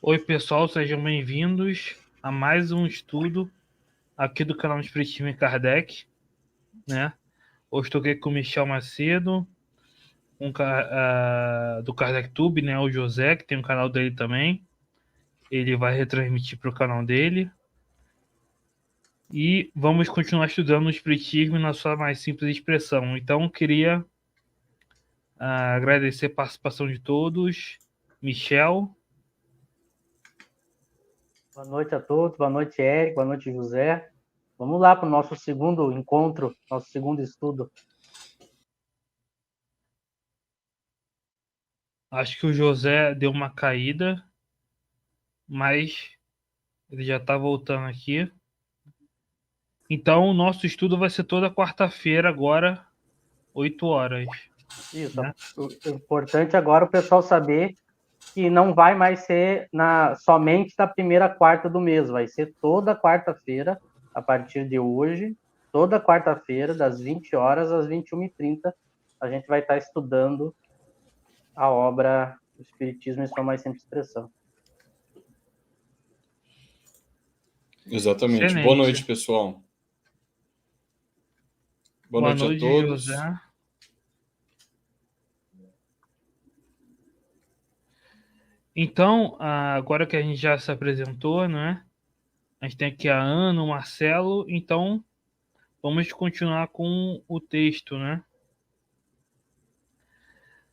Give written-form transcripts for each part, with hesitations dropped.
Oi, pessoal, sejam bem-vindos a mais um estudo aqui do canal Espiritismo Kardec, né? Hoje estou aqui com o Michel Macedo, do Kardec Tube, né? O José, que tem um canal dele também. Ele vai retransmitir para o canal dele. E vamos continuar estudando o Espiritismo na sua mais simples expressão. Então, queria agradecer a participação de todos. Michel. Boa noite a todos, boa noite, Eric, boa noite, José. Vamos lá para o nosso segundo encontro, nosso segundo estudo. Acho que o José deu uma caída, mas ele já está voltando aqui. Então, o nosso estudo vai ser toda quarta-feira, agora, 8 horas. Isso. Né? O importante agora é o pessoal saber que não vai mais ser somente na primeira quarta do mês, vai ser toda quarta-feira, a partir de hoje, toda quarta-feira, das 20 horas às 21h30, a gente vai estar estudando a obra O Espiritismo em Sua Mais Simples Expressão. Exatamente. Excelente. Boa noite, pessoal. Boa noite a todos. José. Então, agora que a gente já se apresentou, né? A gente tem aqui a Ana, o Marcelo. Então, vamos continuar com o texto, né?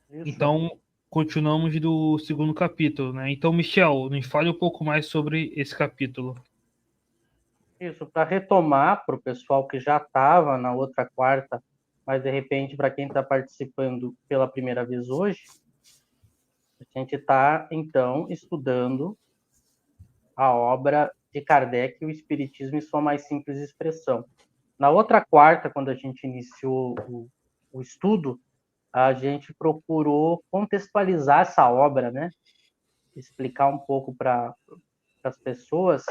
Isso. Então, continuamos do segundo capítulo, né? Então, Michel, nos fale um pouco mais sobre esse capítulo. Isso, para retomar para o pessoal que já estava na outra quarta, mas de repente para quem está participando pela primeira vez hoje, a gente está então estudando a obra de Kardec, O Espiritismo em Sua Mais Simples Expressão. Na outra quarta, quando a gente iniciou o estudo, a gente procurou contextualizar essa obra, né? Explicar um pouco para as pessoas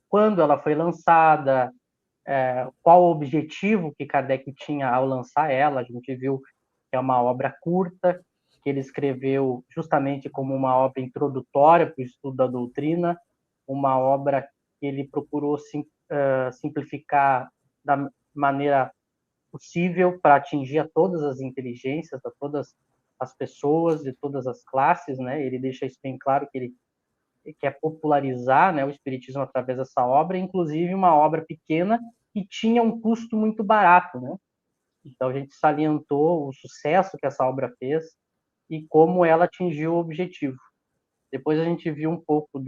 quando ela foi lançada, qual o objetivo que Kardec tinha ao lançar ela. A gente viu que é uma obra curta, que ele escreveu justamente como uma obra introdutória para o estudo da doutrina, uma obra que ele procurou simplificar da maneira possível para atingir a todas as inteligências, a todas as pessoas de todas as classes, né? Ele deixa isso bem claro que ele quer popularizar, né, o espiritismo através dessa obra, inclusive uma obra pequena que tinha um custo muito barato, né? Então a gente salientou o sucesso que essa obra fez e como ela atingiu o objetivo. Depois a gente viu um pouco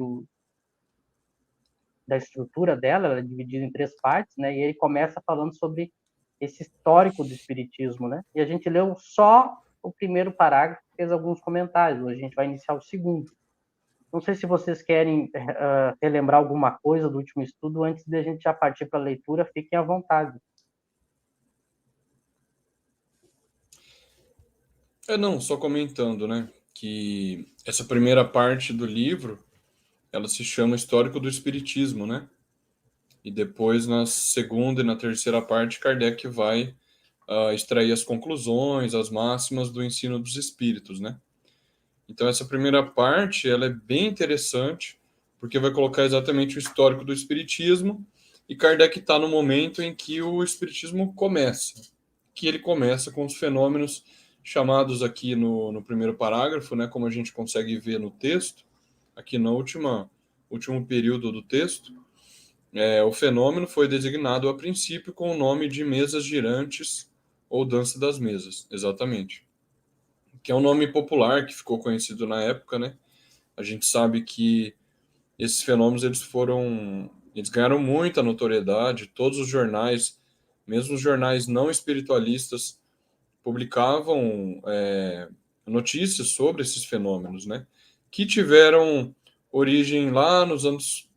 da estrutura dela, ela é dividida em 3 partes, né? E ele começa falando sobre esse histórico do espiritismo, né? E a gente leu só o primeiro parágrafo, fez alguns comentários. Hoje a gente vai iniciar o segundo. Não sei se vocês querem relembrar alguma coisa do último estudo antes de a gente já partir para a leitura, fiquem à vontade. Não, só comentando, né, que essa primeira parte do livro, ela se chama Histórico do Espiritismo, né? E depois, na segunda e na terceira parte, Kardec vai extrair as conclusões, as máximas do ensino dos espíritos, né? Então, essa primeira parte, ela é bem interessante, porque vai colocar exatamente o histórico do espiritismo, e Kardec está no momento em que o espiritismo começa, que ele começa com os fenômenos chamados aqui no primeiro parágrafo, né, como a gente consegue ver no texto, aqui no último período do texto, o fenômeno foi designado a princípio com o nome de mesas girantes ou dança das mesas, exatamente. Que é um nome popular que ficou conhecido na época, né? A gente sabe que esses fenômenos eles ganharam muita notoriedade. Todos os jornais, mesmo os jornais não espiritualistas, publicavam notícias sobre esses fenômenos, né? Que tiveram origem lá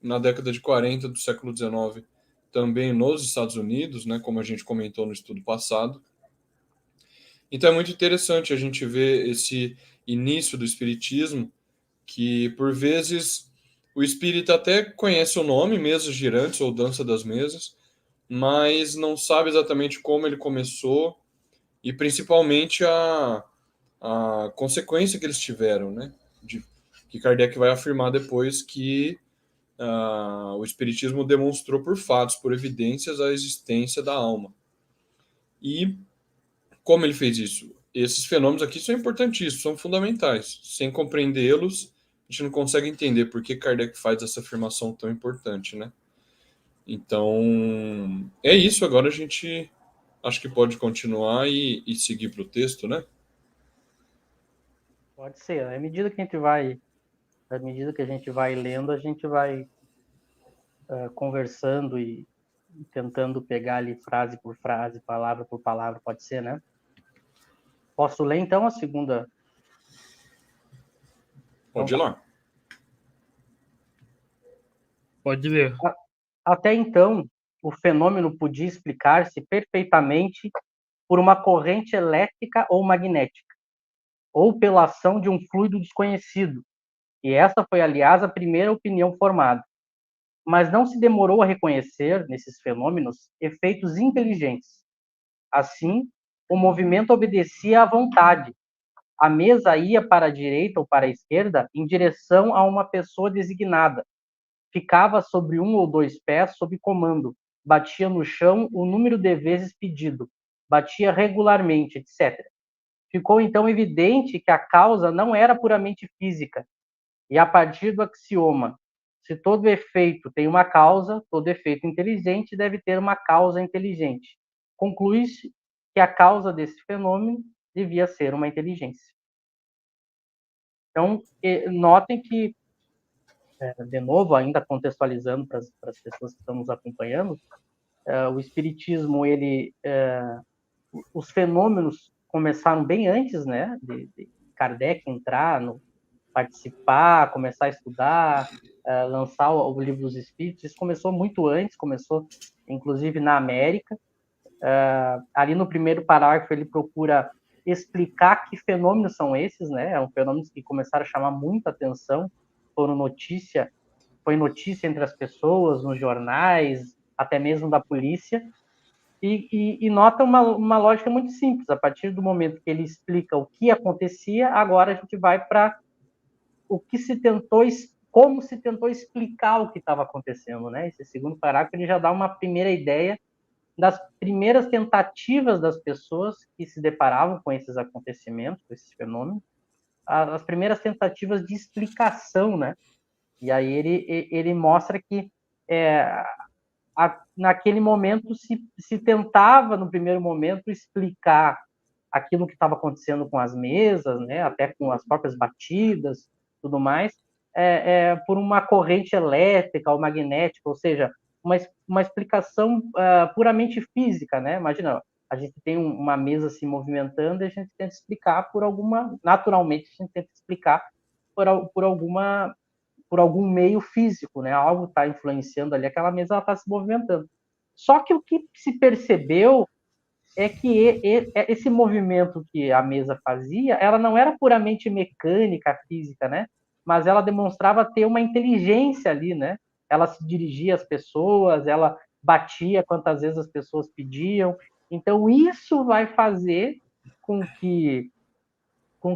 na década de 40 do século XIX, também nos Estados Unidos, né? Como a gente comentou no estudo passado. Então é muito interessante a gente ver esse início do espiritismo, que por vezes o espírita até conhece o nome, mesas girantes ou dança das mesas, mas não sabe exatamente como ele começou e principalmente a consequência que eles tiveram, né? que Kardec vai afirmar depois que o Espiritismo demonstrou por fatos, por evidências, a existência da alma. E como ele fez isso? Esses fenômenos aqui são importantíssimos, são fundamentais. Sem compreendê-los, a gente não consegue entender por que Kardec faz essa afirmação tão importante, né? Então, é isso. Agora a gente acho que pode continuar e seguir para o texto, né? Pode ser. À medida que a gente vai lendo, a gente vai conversando e tentando pegar ali frase por frase, palavra por palavra, pode ser, né? Posso ler então a segunda? Pode ir lá. Pode ler. Até então, o fenômeno podia explicar-se perfeitamente por uma corrente elétrica ou magnética, ou pela ação de um fluido desconhecido, e essa foi, aliás, a primeira opinião formada. Mas não se demorou a reconhecer, nesses fenômenos, efeitos inteligentes. Assim, o movimento obedecia à vontade. A mesa ia para a direita ou para a esquerda em direção a uma pessoa designada. Ficava sobre um ou dois pés sob comando. Batia no chão o número de vezes pedido. Batia regularmente, etc. Ficou então evidente que a causa não era puramente física. E a partir do axioma, se todo efeito tem uma causa, todo efeito inteligente deve ter uma causa inteligente. Conclui-se que a causa desse fenômeno devia ser uma inteligência. Então, notem que, de novo, ainda contextualizando para as pessoas que estão nos acompanhando, o Espiritismo, os fenômenos começaram bem antes, né, de Kardec entrar, participar, começar a estudar, lançar o Livro dos Espíritos. Isso começou muito antes, começou inclusive na América. Ali no primeiro parágrafo ele procura explicar que fenômenos são esses, né? São fenômenos que começaram a chamar muita atenção, foi notícia entre as pessoas, nos jornais, até mesmo da polícia, e nota uma lógica muito simples. A partir do momento que ele explica o que acontecia, agora a gente vai para como se tentou explicar o que estava acontecendo, né? Esse segundo parágrafo ele já dá uma primeira ideia das primeiras tentativas das pessoas que se deparavam com esses acontecimentos, com esses fenômenos, as primeiras tentativas de explicação, né? E aí ele mostra que naquele momento se tentava, no primeiro momento, explicar aquilo que estava acontecendo com as mesas, né? Até com as próprias batidas, tudo mais, por uma corrente elétrica ou magnética, ou seja, uma explicação puramente física, né? Imagina, a gente tem uma mesa se movimentando e a gente tenta explicar naturalmente a gente tenta explicar por algum meio físico, né? Algo está influenciando ali, aquela mesa está se movimentando. Só que o que se percebeu é que esse movimento que a mesa fazia, ela não era puramente mecânica, física, né? Mas ela demonstrava ter uma inteligência ali, né? Ela se dirigia às pessoas, ela batia quantas vezes as pessoas pediam. Então, isso vai fazer com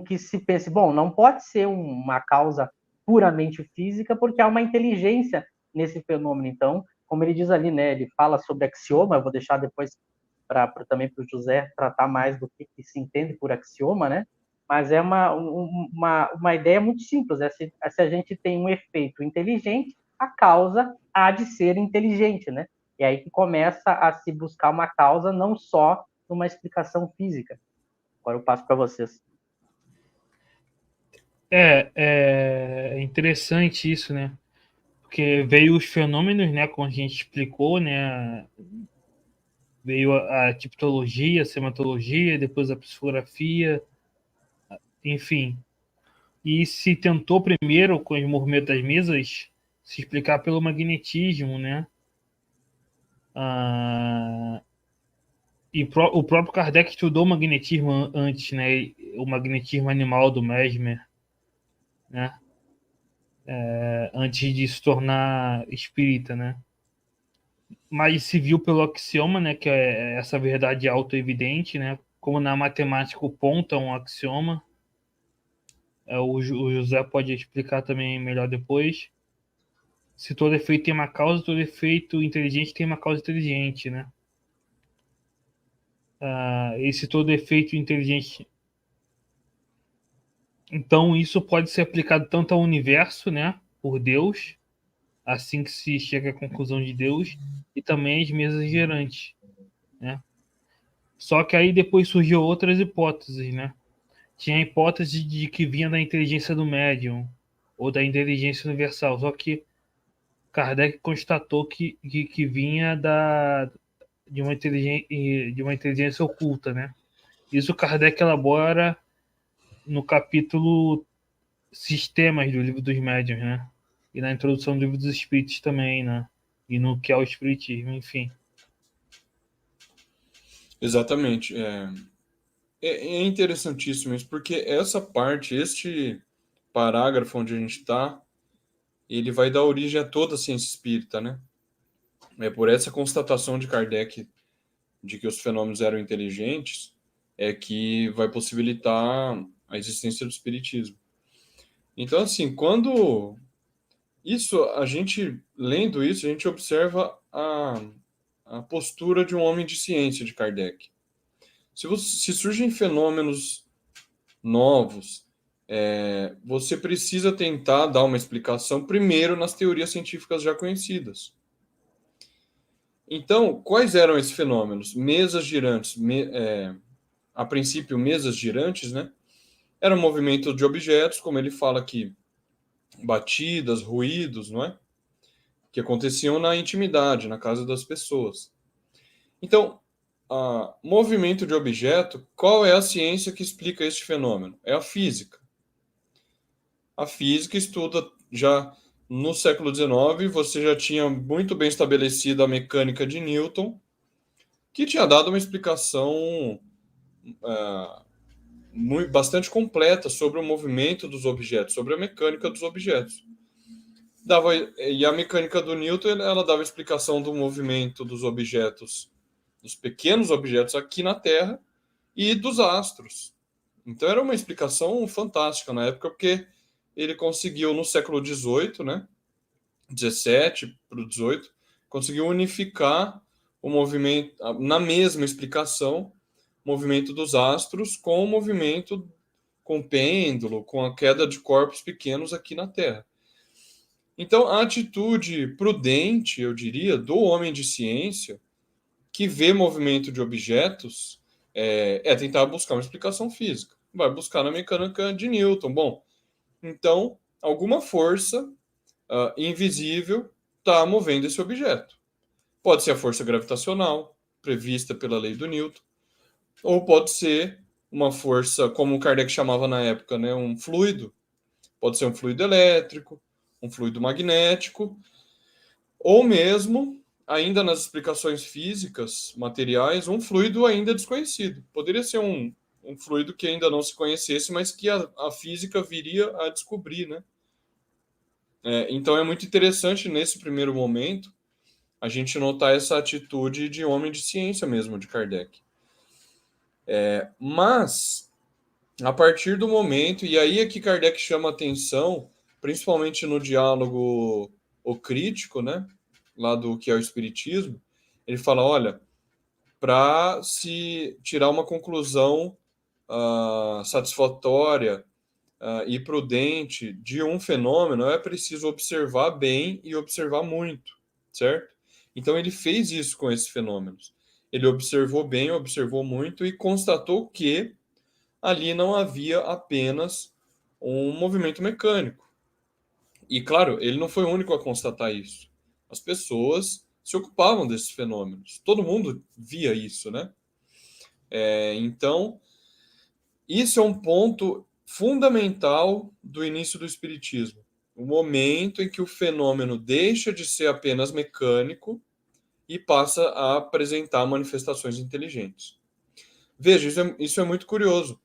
que se pense, bom, não pode ser uma causa puramente física, porque há uma inteligência nesse fenômeno. Então, como ele diz ali, né? Ele fala sobre axioma, eu vou deixar depois também para o José tratar mais do que se entende por axioma, né? Mas é uma ideia muito simples. Se a gente tem um efeito inteligente, a causa há de ser inteligente, né? E aí que começa a se buscar uma causa, não só numa explicação física. Agora eu passo para vocês. É interessante isso, né? Porque veio os fenômenos, né? Como a gente explicou, né? Veio a tipologia, a sematologia, depois a psicografia, enfim. E se tentou primeiro, com os movimentos das mesas, se explicar pelo magnetismo, né? O próprio Kardec estudou o magnetismo antes, né? O magnetismo animal do Mesmer, né? Antes de se tornar espírita, né? Mas se viu pelo axioma, né? Que é essa verdade auto-evidente, né? Como na matemática o ponto é um axioma. O José pode explicar também melhor depois. Se todo efeito tem uma causa, todo efeito inteligente tem uma causa inteligente, né? E se todo efeito inteligente. Então, isso pode ser aplicado tanto ao universo, né? Por Deus, assim que se chega à conclusão de Deus, e também às mesas gerantes, né? Só que aí depois surgiu outras hipóteses, né? Tinha a hipótese de que vinha da inteligência do médium, ou da inteligência universal, só que Kardec constatou que vinha de uma inteligência oculta, né? Isso Kardec elabora no capítulo Sistemas do Livro dos Médiuns, né? E na introdução do Livro dos Espíritos também, né? E no que é o Espiritismo, enfim. Exatamente. É interessantíssimo isso, porque essa parte, este parágrafo onde a gente está, ele vai dar origem a toda a ciência espírita, né? É por essa constatação de Kardec de que os fenômenos eram inteligentes, é que vai possibilitar a existência do espiritismo. Então, assim, quando a gente, lendo isso, a gente observa a postura de um homem de ciência de Kardec. Se surgem fenômenos novos, você precisa tentar dar uma explicação primeiro nas teorias científicas já conhecidas. Então, quais eram esses fenômenos? Mesas girantes, a princípio mesas girantes, né? Era um movimento de objetos, como ele fala aqui, batidas, ruídos, não é? Que aconteciam na intimidade, na casa das pessoas. Então, movimento de objeto, qual é a ciência que explica este fenômeno? É a física. A física estuda já no século XIX, você já tinha muito bem estabelecida a mecânica de Newton, que tinha dado uma explicação bastante completa sobre o movimento dos objetos, sobre a mecânica dos objetos. E a mecânica do Newton, ela dava explicação do movimento dos objetos, dos pequenos objetos aqui na Terra e dos astros. Então era uma explicação fantástica na época, porque ele conseguiu no século XVIII, né, 17 para o 18, conseguiu unificar o movimento, na mesma explicação, o movimento dos astros com o movimento com o pêndulo, com a queda de corpos pequenos aqui na Terra. Então, a atitude prudente, eu diria, do homem de ciência, que vê movimento de objetos, é tentar buscar uma explicação física. Vai buscar na mecânica de Newton. Bom, então, alguma força invisível está movendo esse objeto. Pode ser a força gravitacional, prevista pela lei do Newton, ou pode ser uma força, como o Kardec chamava na época, né, um fluido. Pode ser um fluido elétrico, um fluido magnético, ou mesmo, ainda nas explicações físicas, materiais, um fluido ainda desconhecido. Poderia ser um fluido que ainda não se conhecesse, mas que a física viria a descobrir, né? Então é muito interessante, nesse primeiro momento, a gente notar essa atitude de homem de ciência mesmo, de Kardec. Mas, a partir do momento, e aí é que Kardec chama atenção, principalmente no diálogo O Crítico, né, lá do que é o Espiritismo, ele fala, olha, para se tirar uma conclusão satisfatória e prudente de um fenômeno, é preciso observar bem e observar muito, certo? Então ele fez isso com esses fenômenos. Ele observou bem, observou muito e constatou que ali não havia apenas um movimento mecânico. E, claro, ele não foi o único a constatar isso. As pessoas se ocupavam desses fenômenos. Todo mundo via isso, né? Então, isso é um ponto fundamental do início do Espiritismo. O momento em que o fenômeno deixa de ser apenas mecânico e passa a apresentar manifestações inteligentes. Veja, isso é muito curioso.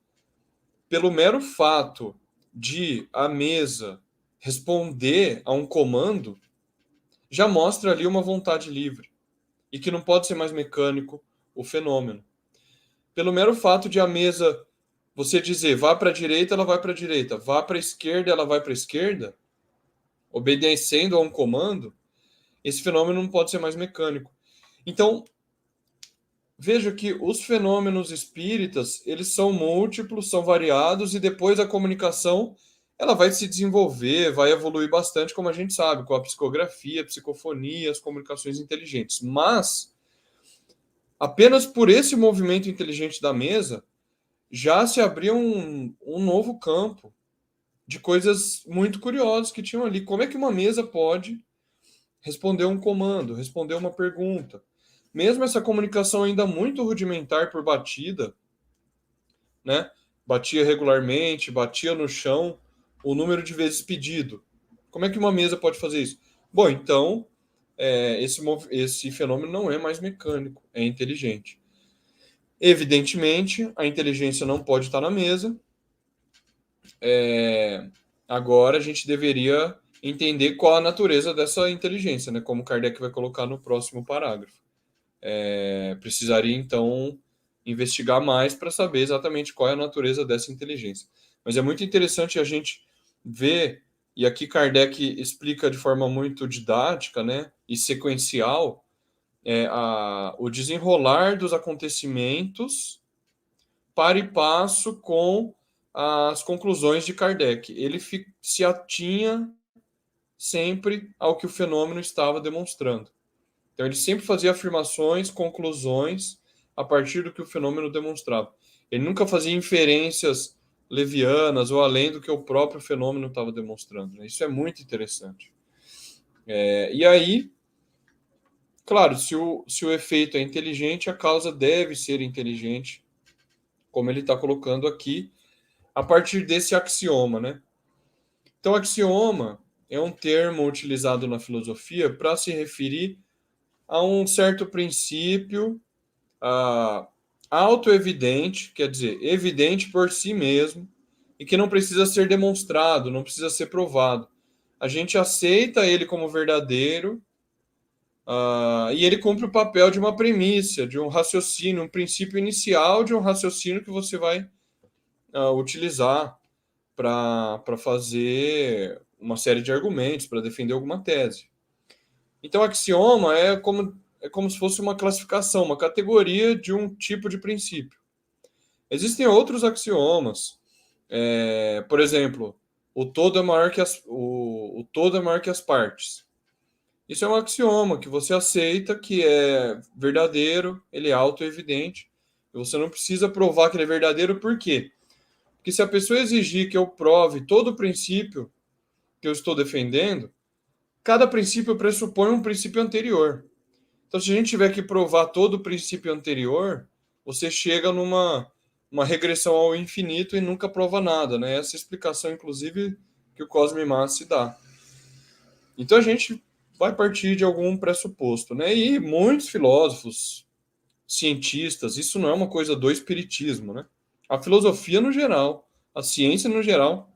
Pelo mero fato de a mesa responder a um comando, já mostra ali uma vontade livre e que não pode ser mais mecânico o fenômeno. Pelo mero fato de a mesa, você dizer vá para a direita, ela vai para a direita, vá para a esquerda, ela vai para a esquerda, obedecendo a um comando, esse fenômeno não pode ser mais mecânico. Então, veja que os fenômenos espíritas, eles são múltiplos, são variados, e depois a comunicação ela vai se desenvolver, vai evoluir bastante, como a gente sabe, com a psicografia, a psicofonia, as comunicações inteligentes. Mas, apenas por esse movimento inteligente da mesa, já se abria um novo campo de coisas muito curiosas que tinham ali. Como é que uma mesa pode responder um comando, responder uma pergunta? Mesmo essa comunicação ainda muito rudimentar por batida, né? Batia regularmente, batia no chão, o número de vezes pedido. Como é que uma mesa pode fazer isso? Bom, então, esse fenômeno não é mais mecânico, é inteligente. Evidentemente, a inteligência não pode estar na mesa. Agora a gente deveria entender qual a natureza dessa inteligência, né? Como Kardec vai colocar no próximo parágrafo. Precisaria, então, investigar mais para saber exatamente qual é a natureza dessa inteligência. Mas é muito interessante a gente ver, e aqui Kardec explica de forma muito didática, né, e sequencial, o desenrolar dos acontecimentos para e passo com as conclusões de Kardec. Ele se atinha sempre ao que o fenômeno estava demonstrando. Então, ele sempre fazia afirmações, conclusões, a partir do que o fenômeno demonstrava. Ele nunca fazia inferências levianas ou além do que o próprio fenômeno estava demonstrando, né? Isso é muito interessante. E aí, claro, se o efeito é inteligente, a causa deve ser inteligente, como ele está colocando aqui, a partir desse axioma, né? Então, axioma é um termo utilizado na filosofia para se referir a um certo princípio autoevidente, quer dizer, evidente por si mesmo, e que não precisa ser demonstrado, não precisa ser provado. A gente aceita ele como verdadeiro, e ele cumpre o papel de uma premissa, de um raciocínio, um princípio inicial de um raciocínio que você vai utilizar para fazer uma série de argumentos, para defender alguma tese. Então, axioma é como se fosse uma classificação, uma categoria de um tipo de princípio. Existem outros axiomas. Por exemplo, o todo é maior que o todo é maior que as partes. Isso é um axioma que você aceita que é verdadeiro, ele é autoevidente, e você não precisa provar que ele é verdadeiro, por quê? Porque se a pessoa exigir que eu prove todo o princípio que eu estou defendendo, cada princípio pressupõe um princípio anterior. Então, se a gente tiver que provar todo o princípio anterior, você chega numa regressão ao infinito e nunca prova nada, né? Essa explicação, inclusive, que o Cosme Massi dá. Então, a gente vai partir de algum pressuposto, né? E muitos filósofos, cientistas, isso não é uma coisa do espiritismo, né? A filosofia no geral, a ciência no geral,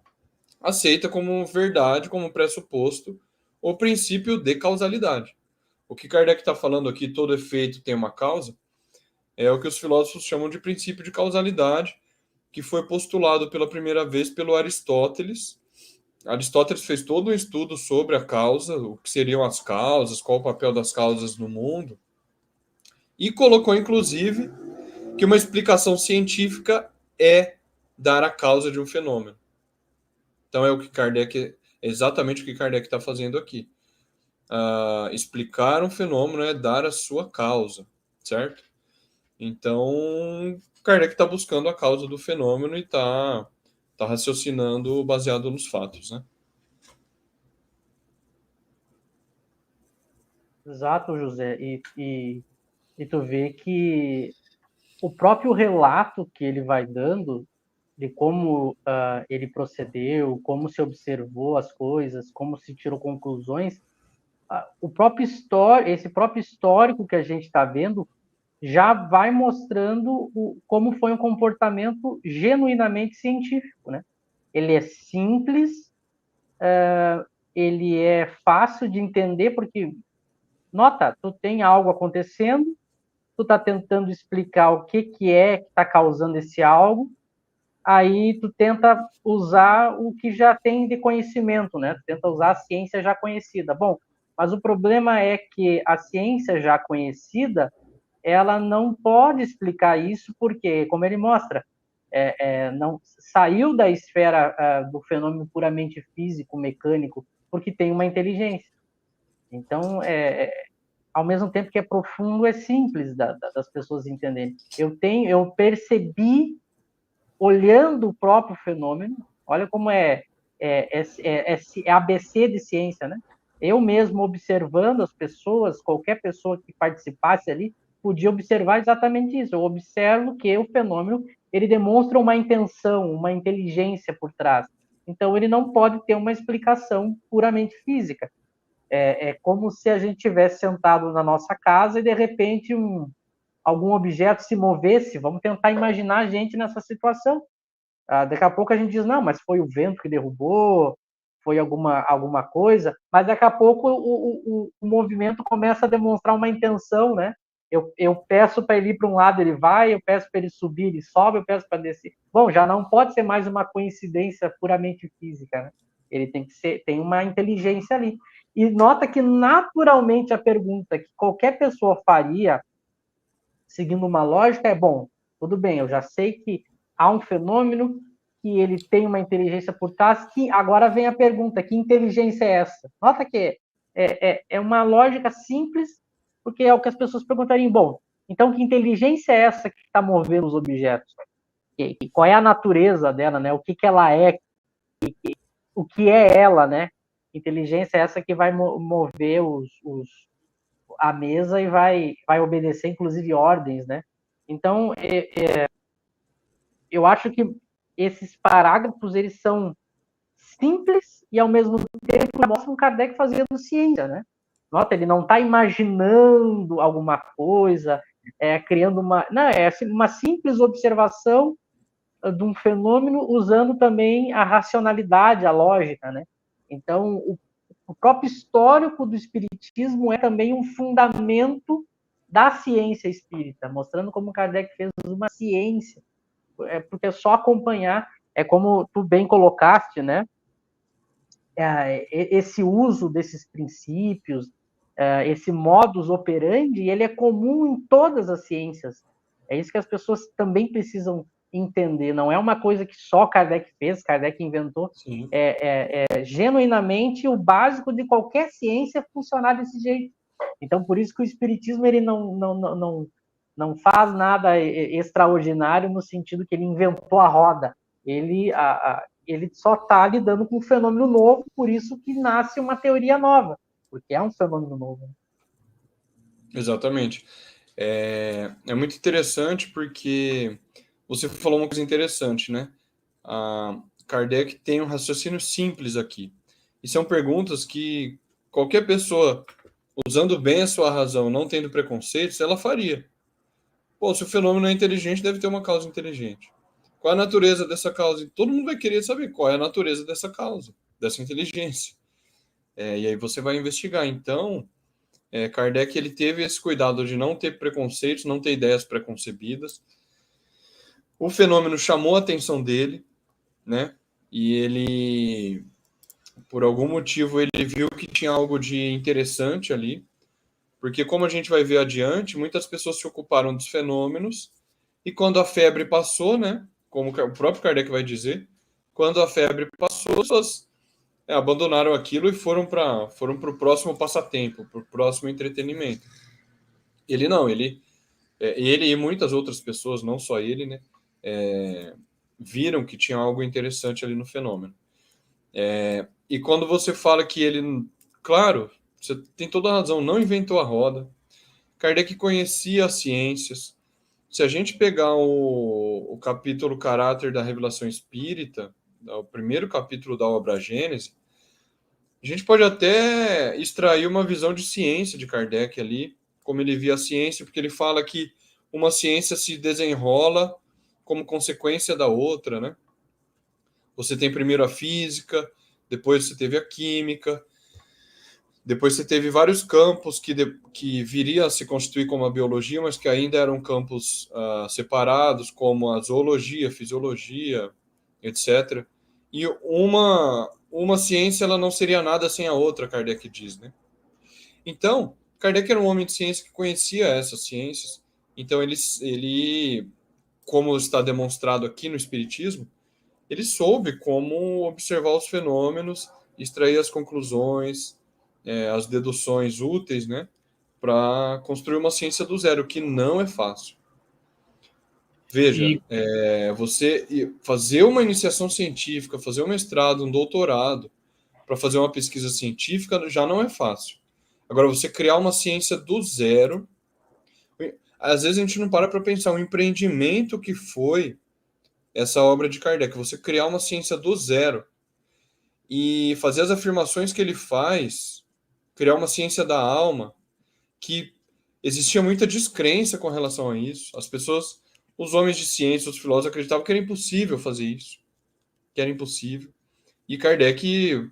aceita como verdade, como pressuposto, o princípio de causalidade. O que Kardec está falando aqui, todo efeito tem uma causa, é o que os filósofos chamam de princípio de causalidade, que foi postulado pela primeira vez pelo Aristóteles. Aristóteles fez todo um estudo sobre a causa, o que seriam as causas, qual o papel das causas no mundo, e colocou, inclusive, que uma explicação científica é dar a causa de um fenômeno. Então, é exatamente o que Kardec está fazendo aqui. Explicar um fenômeno é dar a sua causa, certo? Então, Kardec está buscando a causa do fenômeno e está raciocinando baseado nos fatos, né? Exato, José. E tu vê que o próprio relato que ele vai dando de como ele procedeu, como se observou as coisas, como se tirou conclusões, esse próprio histórico que a gente está vendo já vai mostrando como foi um comportamento genuinamente científico, né? Ele é simples, ele é fácil de entender, porque, nota, tu tem algo acontecendo, tu está tentando explicar o que é que está causando esse algo, aí tu tenta usar o que já tem de conhecimento, né? Tu tenta usar a ciência já conhecida. Bom, mas o problema é que a ciência já conhecida, ela não pode explicar isso porque, como ele mostra, não saiu da esfera do fenômeno puramente físico, mecânico, porque tem uma inteligência. Então, ao mesmo tempo que é profundo, é simples das pessoas entenderem. Eu percebi, olhando o próprio fenômeno, olha como é ABC de ciência, né? Eu mesmo observando as pessoas, qualquer pessoa que participasse ali, podia observar exatamente isso. Eu observo que o fenômeno, ele demonstra uma intenção, uma inteligência por trás. Então, ele não pode ter uma explicação puramente física. É como se a gente tivesse sentado na nossa casa e, de repente, algum objeto se movesse. Vamos tentar imaginar a gente nessa situação. Daqui a pouco a gente diz, não, mas foi o vento que derrubou, foi alguma coisa, mas daqui a pouco o movimento começa a demonstrar uma intenção, né? Eu peço para ele ir para um lado, ele vai, eu peço para ele subir, ele sobe, eu peço para descer. Bom, já não pode ser mais uma coincidência puramente física, né? Ele tem uma inteligência ali. E nota que naturalmente a pergunta que qualquer pessoa faria, seguindo uma lógica, bom, tudo bem, eu já sei que há um fenômeno, que ele tem uma inteligência por trás, que agora vem a pergunta, que inteligência é essa? Nota que é uma lógica simples, porque é o que as pessoas perguntariam, bom, então que inteligência é essa que está movendo os objetos? E qual é a natureza dela, né? O que ela é? O que é ela, né? Inteligência é essa que vai mover a mesa e vai obedecer, inclusive, ordens, né? Então, eu acho que esses parágrafos, eles são simples e, ao mesmo tempo, mostram Kardec fazendo ciência, né? Nota, ele não está imaginando alguma coisa, criando uma... Não, é uma simples observação de um fenômeno usando também a racionalidade, a lógica, né? Então, o próprio histórico do espiritismo é também um fundamento da ciência espírita, mostrando como Kardec fez uma ciência, porque é só acompanhar, é como tu bem colocaste, né? Esse uso desses princípios, esse modus operandi, ele é comum em todas as ciências. É isso que as pessoas também precisam entender. Não é uma coisa que só Kardec fez, Kardec inventou. Genuinamente o básico de qualquer ciência funcionar desse jeito. Então, por isso que o espiritismo ele não faz nada extraordinário no sentido que ele inventou a roda. Ele só está lidando com um fenômeno novo, por isso que nasce uma teoria nova, porque é um fenômeno novo. Exatamente. É muito interessante porque você falou uma coisa interessante, né? Kardec tem um raciocínio simples aqui. E são perguntas que qualquer pessoa, usando bem a sua razão, não tendo preconceitos, ela faria. Pô, se o fenômeno é inteligente, deve ter uma causa inteligente. Qual é a natureza dessa causa? Todo mundo vai querer saber qual é a natureza dessa causa, dessa inteligência. E aí você vai investigar. Então, Kardec ele teve esse cuidado de não ter preconceitos, não ter ideias preconcebidas. O fenômeno chamou a atenção dele, né? E ele, por algum motivo, ele viu que tinha algo de interessante ali, porque como a gente vai ver adiante, muitas pessoas se ocuparam dos fenômenos, e quando a febre passou, né? Como o próprio Kardec vai dizer, quando a febre passou, as pessoas abandonaram aquilo e foram para o próximo passatempo, para o próximo entretenimento. Ele não, ele e muitas outras pessoas, não só ele, né, viram que tinha algo interessante ali no fenômeno. E quando você fala que ele, claro, você tem toda a razão, não inventou a roda. Kardec conhecia as ciências. Se a gente pegar o capítulo Caráter da Revelação Espírita, o primeiro capítulo da obra Gênese, a gente pode até extrair uma visão de ciência de Kardec ali, como ele via a ciência, porque ele fala que uma ciência se desenrola como consequência da outra, né? Você tem primeiro a física, depois você teve a química, Depois você teve vários campos que viria a se constituir como a biologia, mas que ainda eram campos separados, como a zoologia, fisiologia, etc. E uma ciência ela não seria nada sem a outra, Kardec diz, né? Então, Kardec era um homem de ciência que conhecia essas ciências. Então, ele como está demonstrado aqui no Espiritismo, ele soube como observar os fenômenos, extrair as conclusões, as deduções úteis, né, para construir uma ciência do zero, que não é fácil. Veja, você fazer uma iniciação científica, fazer um mestrado, um doutorado, para fazer uma pesquisa científica já não é fácil. Agora, você criar uma ciência do zero, às vezes a gente não para pensar o empreendimento que foi essa obra de Kardec, você criar uma ciência do zero e fazer as afirmações que ele faz, criar uma ciência da alma, que existia muita descrença com relação a isso. As pessoas, os homens de ciência, os filósofos acreditavam que era impossível fazer isso, que era impossível. E Kardec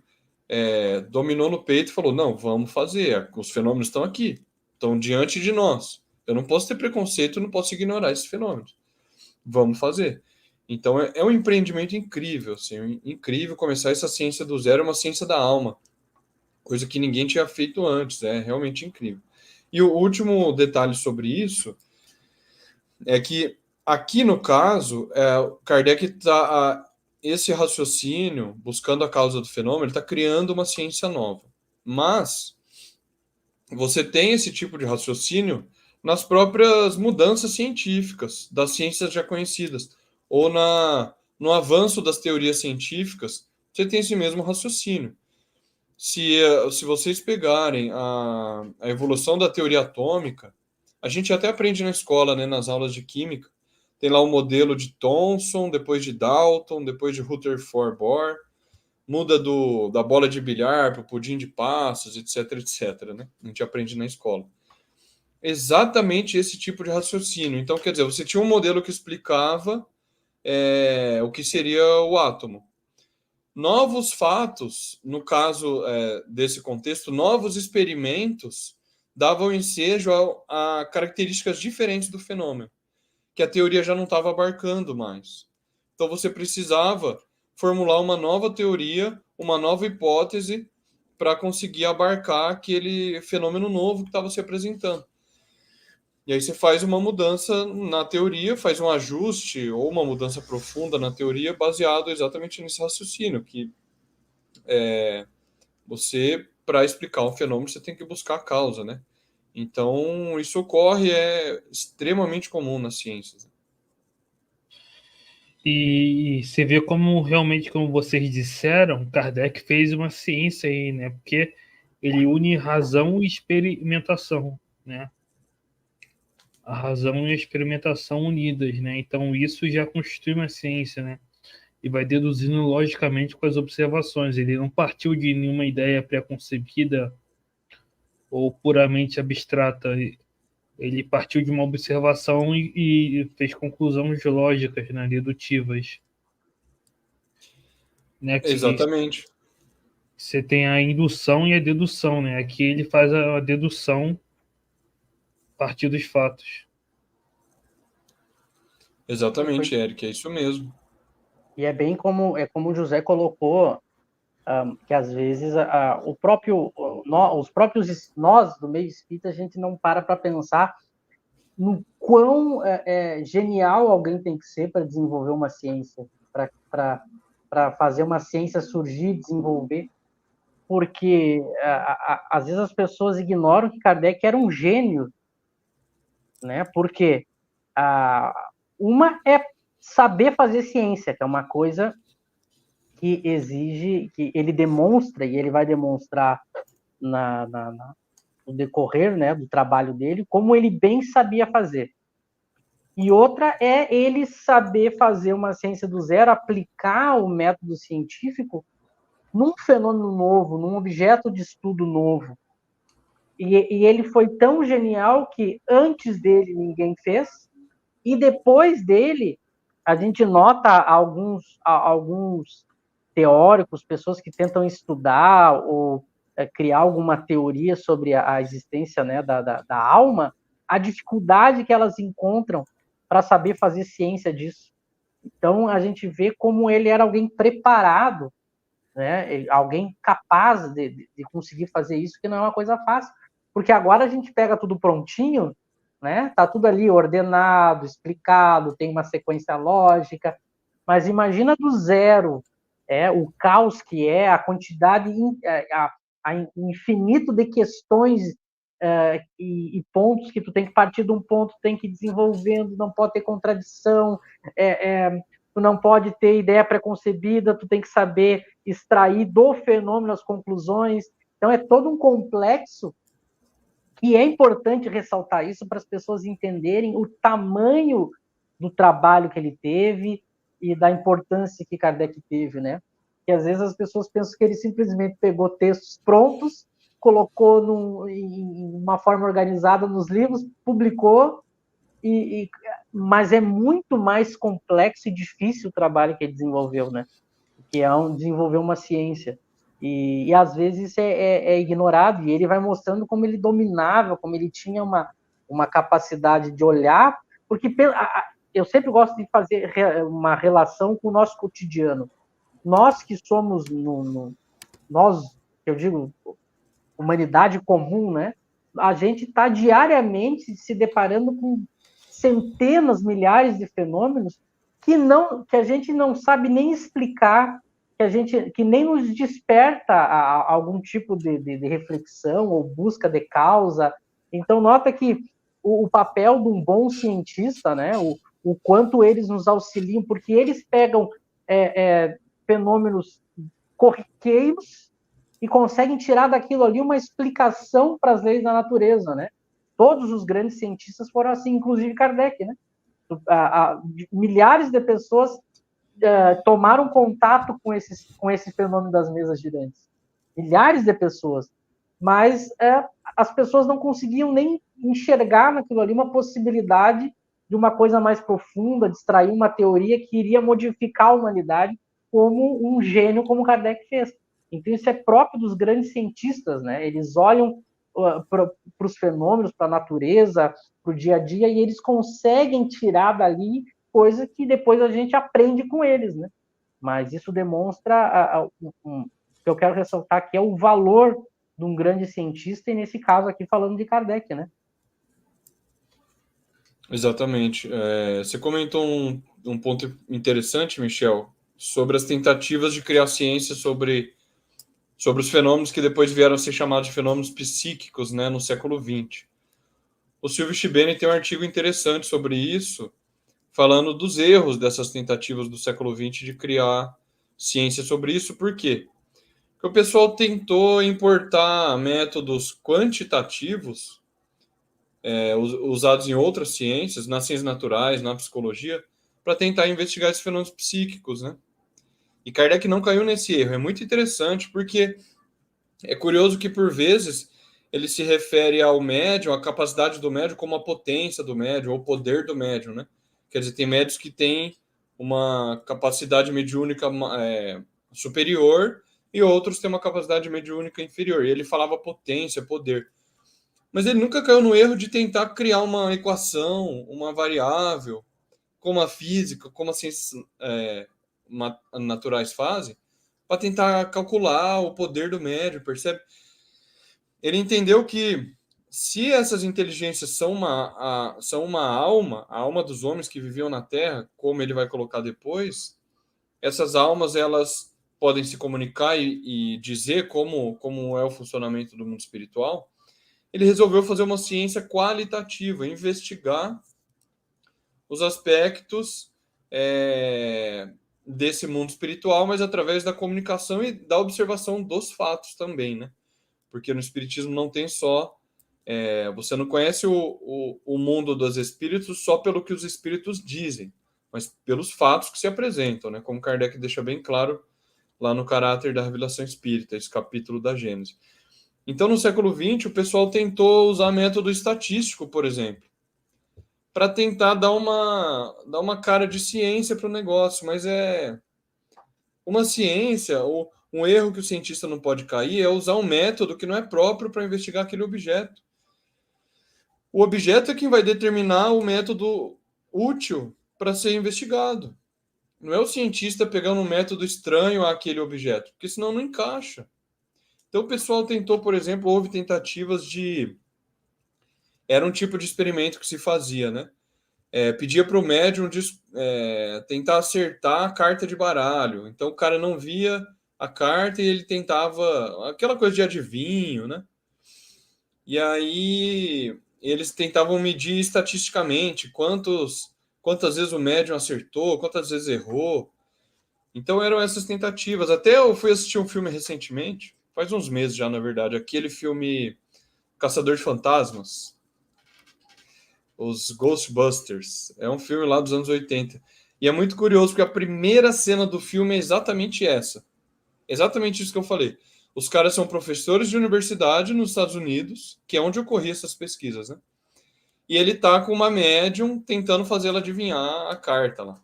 dominou no peito e falou, não, vamos fazer, os fenômenos estão aqui, estão diante de nós. Eu não posso ter preconceito, não posso ignorar esses fenômenos. Vamos fazer. Então é um empreendimento incrível, assim, incrível começar essa ciência do zero, uma ciência da alma, coisa que ninguém tinha feito antes, é realmente incrível. E o último detalhe sobre isso é que aqui no caso, Kardec está esse raciocínio, buscando a causa do fenômeno, está criando uma ciência nova. Mas você tem esse tipo de raciocínio nas próprias mudanças científicas, das ciências já conhecidas, ou no avanço das teorias científicas, você tem esse mesmo raciocínio. Se vocês pegarem a evolução da teoria atômica, a gente até aprende na escola, né, nas aulas de química, tem lá o modelo de Thomson, depois de Dalton, depois de Rutherford Bohr, muda da bola de bilhar para o pudim de passas, etc, etc, né? A gente aprende na escola. Exatamente esse tipo de raciocínio. Então, quer dizer, você tinha um modelo que explicava o que seria o átomo. Novos fatos, no caso desse contexto, novos experimentos davam ensejo a características diferentes do fenômeno, que a teoria já não estava abarcando mais. Então você precisava formular uma nova teoria, uma nova hipótese para conseguir abarcar aquele fenômeno novo que estava se apresentando. E aí você faz uma mudança na teoria, faz um ajuste ou uma mudança profunda na teoria baseado exatamente nesse raciocínio, que você, para explicar um fenômeno, você tem que buscar a causa, né? Então, isso ocorre, é extremamente comum nas ciências. E você vê como realmente, como vocês disseram, Kardec fez uma ciência aí, né? Porque ele une razão e experimentação, né? A razão e a experimentação unidas, né? Então isso já constitui uma ciência, né? E vai deduzindo logicamente com as observações. Ele não partiu de nenhuma ideia pré-concebida ou puramente abstrata. Ele partiu de uma observação e fez conclusões lógicas, né? Dedutivas. Né? Que Exatamente. você tem a indução e a dedução, né? Aqui ele faz a dedução a partir dos fatos. Exatamente, Eric, é isso mesmo. E é bem como o José colocou, que às vezes os próprios nós do meio espírita, a gente não para pensar no quão genial alguém tem que ser para desenvolver uma ciência, para fazer uma ciência surgir, desenvolver, porque às vezes as pessoas ignoram que Kardec era um gênio, né? Porque uma é saber fazer ciência, que é uma coisa que exige, que ele demonstra, e ele vai demonstrar no decorrer, né, do trabalho dele, como ele bem sabia fazer. E outra é ele saber fazer uma ciência do zero, aplicar o método científico num fenômeno novo, num objeto de estudo novo. E ele foi tão genial que antes dele ninguém fez, e depois dele a gente nota alguns teóricos, pessoas que tentam estudar ou criar alguma teoria sobre a existência, né, da alma, a dificuldade que elas encontram para saber fazer ciência disso. Então, a gente vê como ele era alguém preparado, né, alguém capaz de conseguir fazer isso, que não é uma coisa fácil. Porque agora a gente pega tudo prontinho, né, tá tudo ali ordenado, explicado, tem uma sequência lógica, mas imagina do zero, o caos que é, a quantidade, a infinito de questões e pontos que tu tem que partir de um ponto, tem que ir desenvolvendo, não pode ter contradição, tu não pode ter ideia preconcebida, tu tem que saber extrair do fenômeno as conclusões. Então é todo um complexo que é importante ressaltar isso para as pessoas entenderem o tamanho do trabalho que ele teve e da importância que Kardec teve, né? Que às vezes as pessoas pensam que ele simplesmente pegou textos prontos, colocou em uma forma organizada nos livros, publicou, mas é muito mais complexo e difícil o trabalho que ele desenvolveu, né? Que é desenvolver uma ciência. E às vezes é ignorado, e ele vai mostrando como ele dominava, como ele tinha uma capacidade de olhar, porque eu sempre gosto de fazer uma relação com o nosso cotidiano. Nós que somos, nós, eu digo, humanidade comum, né? A gente está diariamente se deparando com centenas, milhares de fenômenos que a gente não sabe nem explicar, que nem nos desperta algum tipo de reflexão ou busca de causa. Então, nota que o papel de um bom cientista, né, o quanto eles nos auxiliam, porque eles pegam fenômenos corriqueiros e conseguem tirar daquilo ali uma explicação para as leis da natureza, né? Todos os grandes cientistas foram assim, inclusive Kardec, né? Milhares de pessoas tomaram contato com esse fenômeno das mesas girantes. Milhares de pessoas. Mas as pessoas não conseguiam nem enxergar naquilo ali uma possibilidade de uma coisa mais profunda, de extrair uma teoria que iria modificar a humanidade como um gênio como Kardec fez. Então isso é próprio dos grandes cientistas, né? Eles olham para os fenômenos, para a natureza, para o dia a dia, e eles conseguem tirar dali coisa que depois a gente aprende com eles, né? Mas isso demonstra o que eu quero ressaltar aqui é o valor de um grande cientista, e nesse caso aqui falando de Kardec, né? Exatamente. Você comentou um ponto interessante, Michel, sobre as tentativas de criar ciência sobre os fenômenos que depois vieram a ser chamados de fenômenos psíquicos, né, no século XX. O Silvio Schibeni tem um artigo interessante sobre isso, falando dos erros dessas tentativas do século XX de criar ciência sobre isso. Por quê? Porque o pessoal tentou importar métodos quantitativos usados em outras ciências, nas ciências naturais, na psicologia, para tentar investigar esses fenômenos psíquicos, né? E Kardec não caiu nesse erro. É muito interessante porque é curioso que, por vezes, ele se refere ao médium, à capacidade do médium, como a potência do médium, ou o poder do médium, né? Quer dizer, tem médios que têm uma capacidade mediúnica superior e outros têm uma capacidade mediúnica inferior. E ele falava potência, poder. Mas ele nunca caiu no erro de tentar criar uma equação, uma variável, como a física, como as ciências naturais fazem, para tentar calcular o poder do médium, percebe? Ele entendeu que se essas inteligências são uma alma, a alma dos homens que viviam na Terra, como ele vai colocar depois, essas almas elas podem se comunicar e dizer como é o funcionamento do mundo espiritual. Ele resolveu fazer uma ciência qualitativa, investigar os aspectos desse mundo espiritual, mas através da comunicação e da observação dos fatos também, né? Porque no espiritismo não tem só... você não conhece o mundo dos espíritos só pelo que os espíritos dizem, mas pelos fatos que se apresentam, né? Como Kardec deixa bem claro lá no Caráter da Revelação Espírita, esse capítulo da Gênese. Então, no século XX, o pessoal tentou usar método estatístico, por exemplo, para tentar dar uma cara de ciência para o negócio, mas uma ciência, Um erro que o cientista não pode cair é usar um método que não é próprio para investigar aquele objeto. O objeto é quem vai determinar o método útil para ser investigado. Não é o cientista pegando um método estranho àquele objeto, porque senão não encaixa. Então o pessoal tentou, por exemplo, houve tentativas de... Era um tipo de experimento que se fazia, né? Pedia para o médium tentar acertar a carta de baralho. Então o cara não via a carta e ele tentava... Aquela coisa de adivinho, né? E aí eles tentavam medir estatisticamente quantas vezes o médium acertou, quantas vezes errou. Então eram essas tentativas. Até eu fui assistir um filme recentemente, faz uns meses já, na verdade, aquele filme Caçador de Fantasmas, os Ghostbusters. É um filme lá dos anos 80. E é muito curioso, porque a primeira cena do filme é exatamente essa. Exatamente isso que eu falei. Os caras são professores de universidade nos Estados Unidos, que é onde ocorriam essas pesquisas, né? E ele tá com uma médium tentando fazer ela adivinhar a carta lá.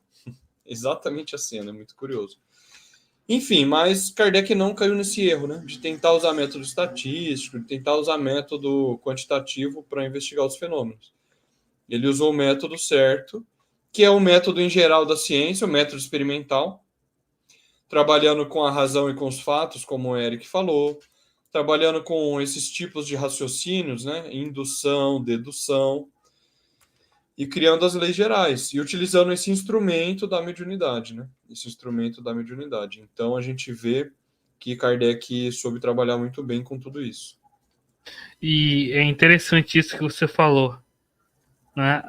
Exatamente a cena, é muito curioso. Enfim, mas Kardec não caiu nesse erro, né? De tentar usar método estatístico, de tentar usar método quantitativo para investigar os fenômenos. Ele usou o método certo, que é o método em geral da ciência, o método experimental, trabalhando com a razão e com os fatos, como o Eric falou, trabalhando com esses tipos de raciocínios, né? Indução, dedução, e criando as leis gerais, e utilizando esse instrumento da mediunidade, né? Esse instrumento da mediunidade. Então, a gente vê que Kardec soube trabalhar muito bem com tudo isso. E é interessante isso que você falou, né?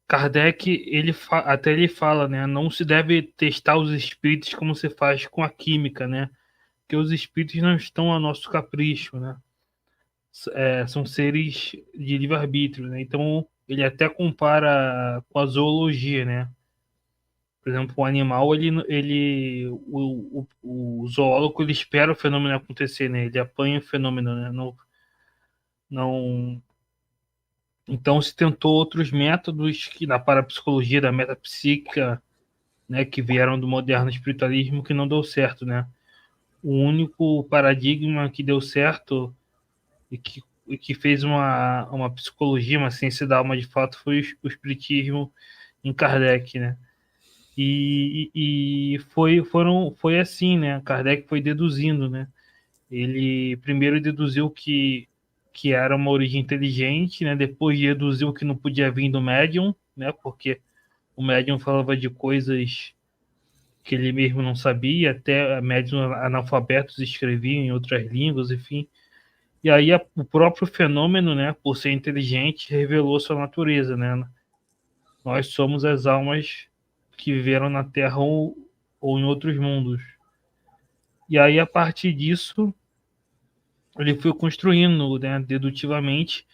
Kardec, até ele fala, né? Não se deve testar os espíritos como se faz com a química, né? Porque os espíritos não estão a nosso capricho, né? São seres de livre-arbítrio, né? Então, ele até compara com a zoologia, né? Por exemplo, o animal, o zoólogo, ele espera o fenômeno acontecer, né? Ele apanha o fenômeno, né? Não, então se tentou outros métodos que da parapsicologia, da metapsíquica, né? Que vieram do moderno espiritualismo que não deu certo, né? O único paradigma que deu certo e que fez uma psicologia, uma ciência da alma de fato foi o espiritismo em Kardec, né? E foi assim, né? Kardec foi deduzindo, né? Ele primeiro deduziu que era uma origem inteligente, né? Depois deduziu que não podia vir do médium, né? Porque o médium falava de coisas que ele mesmo não sabia, até médiums analfabetos escreviam em outras línguas, enfim. E aí o próprio fenômeno, né? Por ser inteligente, revelou sua natureza, né? Nós somos as almas que viveram na Terra ou em outros mundos. E aí, a partir disso, ele foi construindo, né, dedutivamente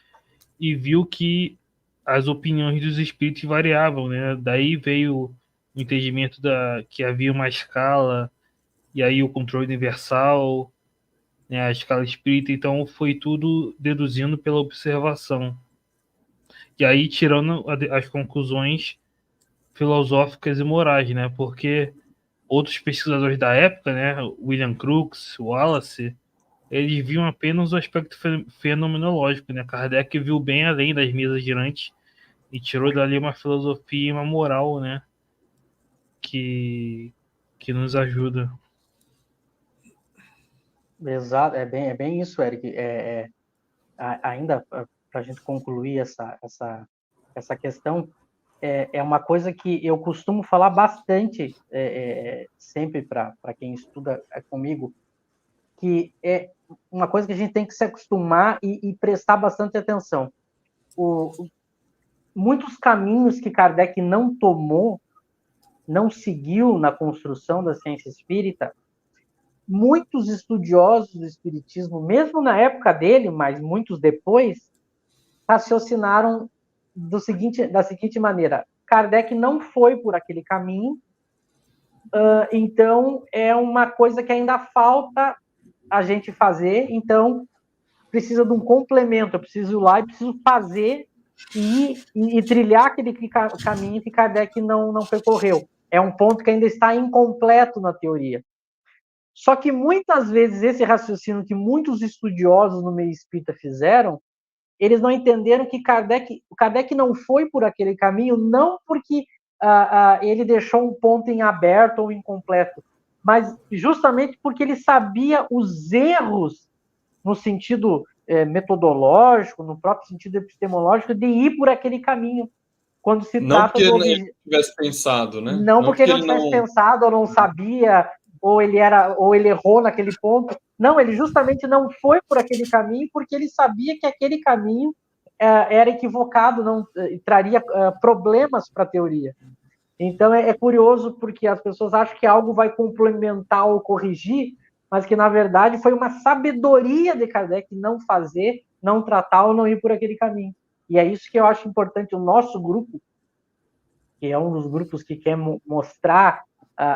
e viu que as opiniões dos espíritos variavam, né? Daí veio o entendimento que havia uma escala, e aí o controle universal, né, a escala espírita. Então, foi tudo deduzindo pela observação. E aí, tirando as conclusões filosóficas e morais, né? Porque outros pesquisadores da época, né, William Crookes, Wallace, eles viam apenas o aspecto fenomenológico, né? Kardec viu bem além das mesas girantes e tirou dali uma filosofia e uma moral, né, que nos ajuda. Exato, é bem isso, Eric. Ainda para a gente concluir essa questão, é uma coisa que eu costumo falar bastante, sempre para quem estuda comigo, que é uma coisa que a gente tem que se acostumar e prestar bastante atenção. Muitos caminhos que Kardec não tomou, não seguiu na construção da ciência espírita, muitos estudiosos do espiritismo, mesmo na época dele, mas muitos depois, raciocinaram da seguinte maneira: Kardec não foi por aquele caminho, então é uma coisa que ainda falta a gente fazer, então precisa de um complemento, eu preciso ir lá e preciso fazer e trilhar aquele caminho que Kardec não percorreu. É um ponto que ainda está incompleto na teoria. Só que muitas vezes esse raciocínio que muitos estudiosos no meio espírita fizeram, eles não entenderam que o Kardec não foi por aquele caminho, não porque ele deixou um ponto em aberto ou incompleto, mas justamente porque ele sabia os erros no sentido metodológico, no próprio sentido epistemológico, de ir por aquele caminho. Quando se Não trata porque do ele não tivesse pensado, né? não porque ele não tivesse pensado, ou não sabia, ou ele errou naquele ponto. Não, ele justamente não foi por aquele caminho porque ele sabia que aquele caminho era equivocado, não traria problemas para a teoria. Então é curioso porque as pessoas acham que algo vai complementar ou corrigir, mas que na verdade foi uma sabedoria de Kardec não fazer, não tratar ou não ir por aquele caminho. E é isso que eu acho importante. O nosso grupo, que é um dos grupos que quer mostrar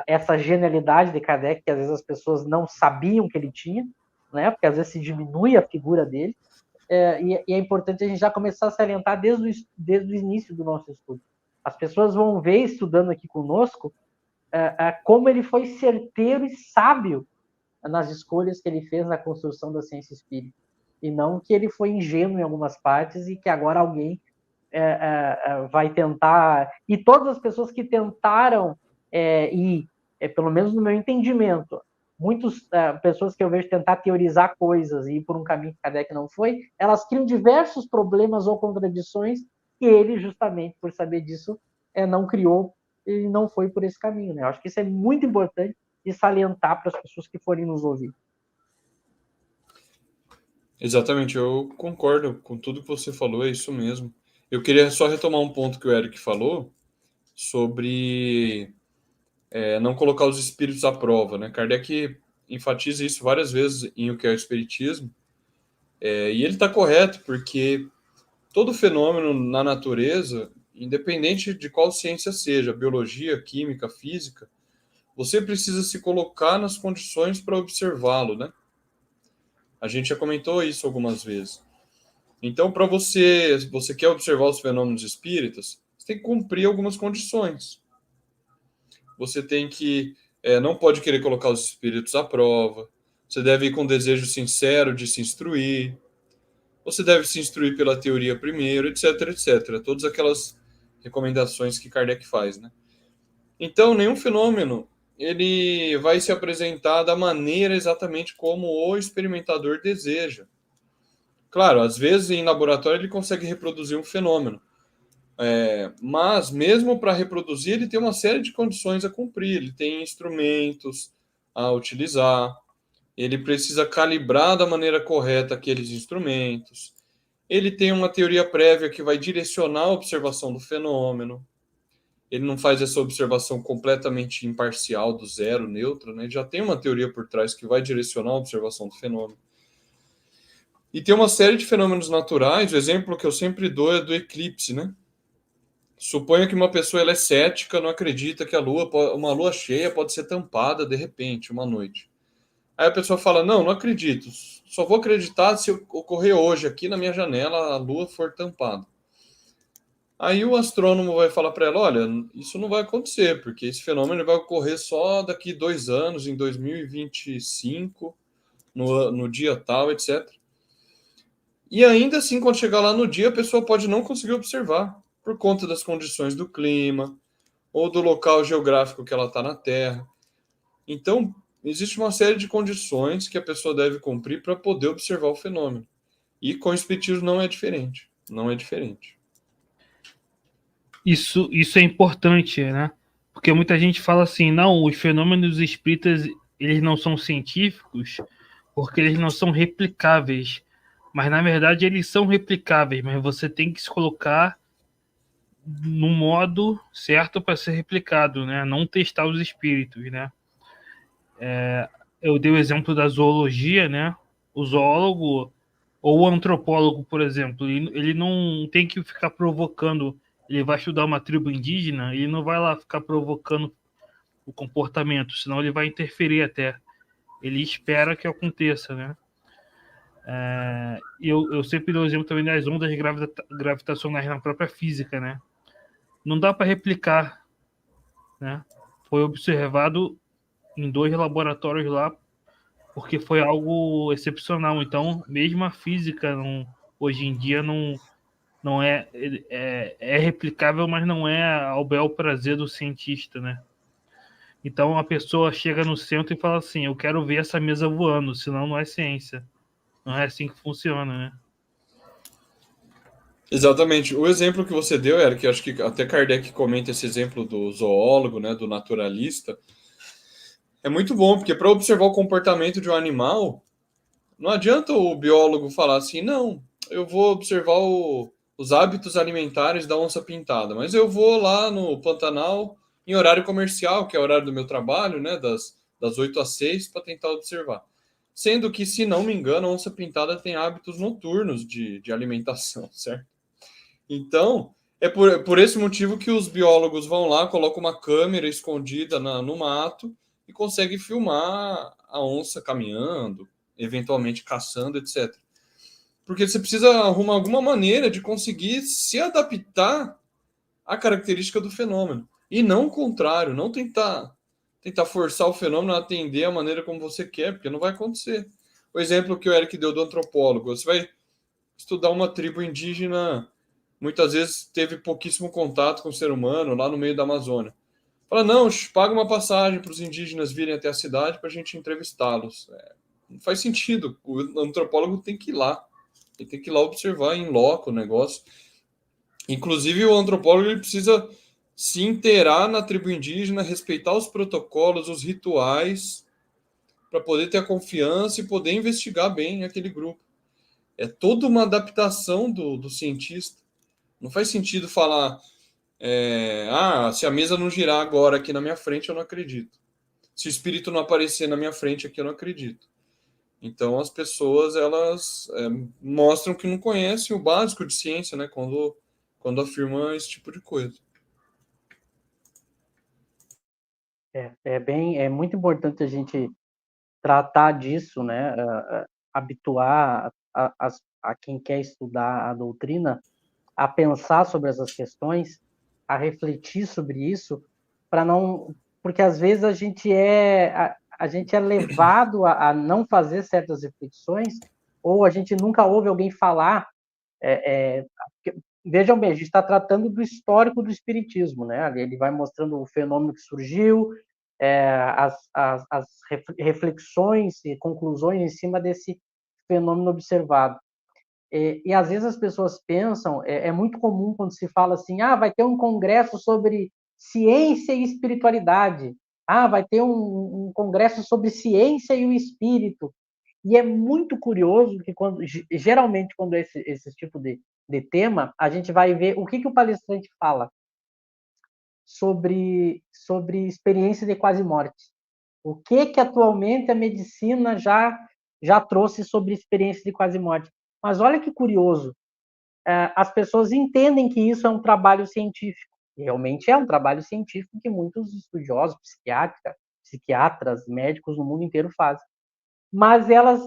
essa genialidade de Kardec, que às vezes as pessoas não sabiam que ele tinha, né? Porque às vezes se diminui a figura dele, e é importante a gente já começar a salientar desde o início do nosso estudo. As pessoas vão ver, estudando aqui conosco, como ele foi certeiro e sábio nas escolhas que ele fez na construção da ciência espírita. E não que ele foi ingênuo em algumas partes e que agora alguém vai tentar... E todas as pessoas que tentaram ir, pelo menos no meu entendimento, muitas pessoas que eu vejo tentar teorizar coisas e ir por um caminho que Kardec não foi, elas criam diversos problemas ou contradições que ele, justamente por saber disso, não criou e não foi por esse caminho. Né? Eu acho que isso é muito importante de salientar para as pessoas que forem nos ouvir. Exatamente, eu concordo com tudo que você falou, é isso mesmo. Eu queria só retomar um ponto que o Eric falou sobre não colocar os espíritos à prova, né? Kardec enfatiza isso várias vezes em O que é o Espiritismo, e ele está correto, porque todo fenômeno na natureza, independente de qual ciência seja, biologia, química, física, você precisa se colocar nas condições para observá-lo, né? A gente já comentou isso algumas vezes. Então, para você, se você quer observar os fenômenos espíritas, você tem que cumprir algumas condições. Você tem que não pode querer colocar os espíritos à prova. Você deve ir com desejo sincero de se instruir. Você deve se instruir pela teoria primeiro, etc, etc. Todas aquelas recomendações que Kardec faz, né? Então, nenhum fenômeno ele vai se apresentar da maneira exatamente como o experimentador deseja. Claro, às vezes em laboratório ele consegue reproduzir um fenômeno, mas mesmo para reproduzir ele tem uma série de condições a cumprir. Ele tem instrumentos a utilizar, ele precisa calibrar da maneira correta aqueles instrumentos, ele tem uma teoria prévia que vai direcionar a observação do fenômeno. Ele não faz essa observação completamente imparcial, do zero, neutra, né? Ele já tem uma teoria por trás que vai direcionar a observação do fenômeno. E tem uma série de fenômenos naturais, o exemplo que eu sempre dou é do eclipse, né? Suponha que uma pessoa ela é cética, não acredita que uma lua cheia pode ser tampada de repente, uma noite. Aí a pessoa fala, não acredito, só vou acreditar se ocorrer hoje aqui na minha janela a lua for tampada. Aí o astrônomo vai falar para ela, olha, isso não vai acontecer, porque esse fenômeno vai ocorrer só daqui 2 anos, em 2025, no dia tal, etc. E ainda assim, quando chegar lá no dia, a pessoa pode não conseguir observar, por conta das condições do clima, ou do local geográfico que ela está na Terra. Então, existe uma série de condições que a pessoa deve cumprir para poder observar o fenômeno. E com o espiritismo não é diferente. Não é diferente. Isso é importante, né? Porque muita gente fala assim, não, os fenômenos espíritas, eles não são científicos porque eles não são replicáveis. Mas, na verdade, eles são replicáveis, mas você tem que se colocar no modo certo para ser replicado, né? Não testar os espíritos, né? Eu dei o exemplo da zoologia, né? O zoólogo ou o antropólogo, por exemplo, ele não tem que ficar provocando. Ele vai estudar uma tribo indígena, ele não vai lá ficar provocando o comportamento, senão ele vai interferir até. Ele espera que aconteça, né? Eu sempre dou o exemplo também das ondas gravitacionais na própria física, né? Não dá para replicar, né? Foi observado em 2 laboratórios lá porque foi algo excepcional. Então, mesmo a física hoje em dia não é replicável, mas não é ao bel prazer do cientista, né? Então a pessoa chega no centro e fala assim: eu quero ver essa mesa voando, senão não é ciência. Não é assim que funciona, né? Exatamente. O exemplo que você deu, Eric, acho que até Kardec comenta esse exemplo do zoólogo, né, do naturalista, é muito bom, porque para observar o comportamento de um animal, não adianta o biólogo falar assim, não, eu vou observar os hábitos alimentares da onça pintada, mas eu vou lá no Pantanal em horário comercial, que é o horário do meu trabalho, né, das 8 às 6, para tentar observar. Sendo que, se não me engano, a onça pintada tem hábitos noturnos de alimentação, certo? Então, é por esse motivo que os biólogos vão lá, colocam uma câmera escondida no mato e conseguem filmar a onça caminhando, eventualmente caçando, etc. Porque você precisa arrumar alguma maneira de conseguir se adaptar à característica do fenômeno. E não o contrário, não tentar forçar o fenômeno a atender a maneira como você quer, porque não vai acontecer. O exemplo que o Eric deu do antropólogo, você vai estudar uma tribo indígena, muitas vezes teve pouquíssimo contato com o ser humano lá no meio da Amazônia. Fala, não, paga uma passagem para os indígenas virem até a cidade para a gente entrevistá-los. Não faz sentido. O antropólogo tem que ir lá. Ele tem que ir lá observar em loco o negócio. Inclusive, o antropólogo ele precisa se inteirar na tribo indígena, respeitar os protocolos, os rituais, para poder ter a confiança e poder investigar bem aquele grupo. É toda uma adaptação do cientista. Não faz sentido falar, se a mesa não girar agora aqui na minha frente, eu não acredito. Se o espírito não aparecer na minha frente aqui, eu não acredito. Então, as pessoas, elas mostram que não conhecem o básico de ciência, né? Quando afirmam esse tipo de coisa. É muito importante a gente tratar disso, né? Habituar a quem quer estudar a doutrina a pensar sobre essas questões, a refletir sobre isso, para não, porque às vezes a gente é levado a não fazer certas reflexões, ou a gente nunca ouve alguém falar. Vejam bem, a gente está tratando do histórico do espiritismo, né? Ele vai mostrando o fenômeno que surgiu, as reflexões e conclusões em cima desse fenômeno observado. E às vezes as pessoas pensam, é muito comum quando se fala assim, vai ter um congresso sobre ciência e espiritualidade, vai ter um congresso sobre ciência e o espírito. E é muito curioso que geralmente quando esse tipo de tema, a gente vai ver o que o palestrante fala sobre experiência de quase morte. O que atualmente a medicina já trouxe sobre experiência de quase morte. Mas olha que curioso, as pessoas entendem que isso é um trabalho científico. Realmente é um trabalho científico que muitos estudiosos, psiquiatras, médicos no mundo inteiro fazem. Mas elas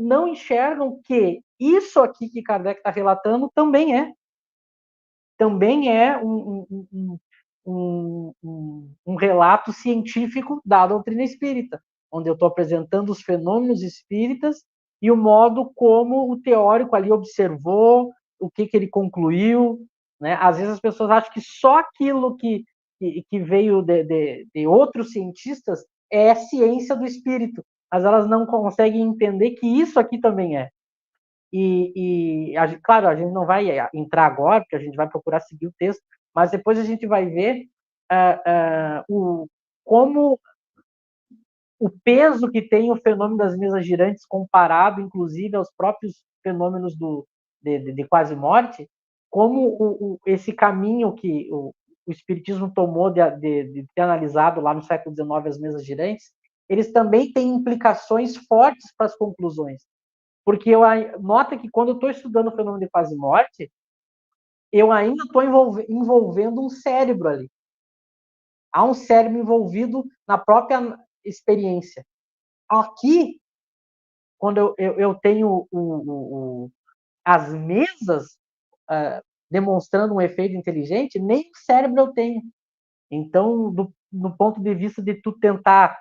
não enxergam que isso aqui que Kardec está relatando também é um relato científico da doutrina espírita, onde eu estou apresentando os fenômenos espíritas e o modo como o teórico ali observou, o que ele concluiu. Né? Às vezes as pessoas acham que só aquilo que veio de outros cientistas é ciência do espírito, mas elas não conseguem entender que isso aqui também é. Claro, a gente não vai entrar agora, porque a gente vai procurar seguir o texto, mas depois a gente vai ver como o peso que tem o fenômeno das mesas girantes comparado, inclusive, aos próprios fenômenos de quase morte, como esse caminho que o Espiritismo tomou de ter analisado lá no século XIX as mesas girantes, eles também têm implicações fortes para as conclusões. Porque nota que quando eu estou estudando o fenômeno de quase morte, eu ainda estou envolvendo um cérebro ali. Há um cérebro envolvido na própria experiência. Aqui, quando eu tenho as mesas demonstrando um efeito inteligente, nem o cérebro eu tenho. Então, do ponto de vista de tu tentar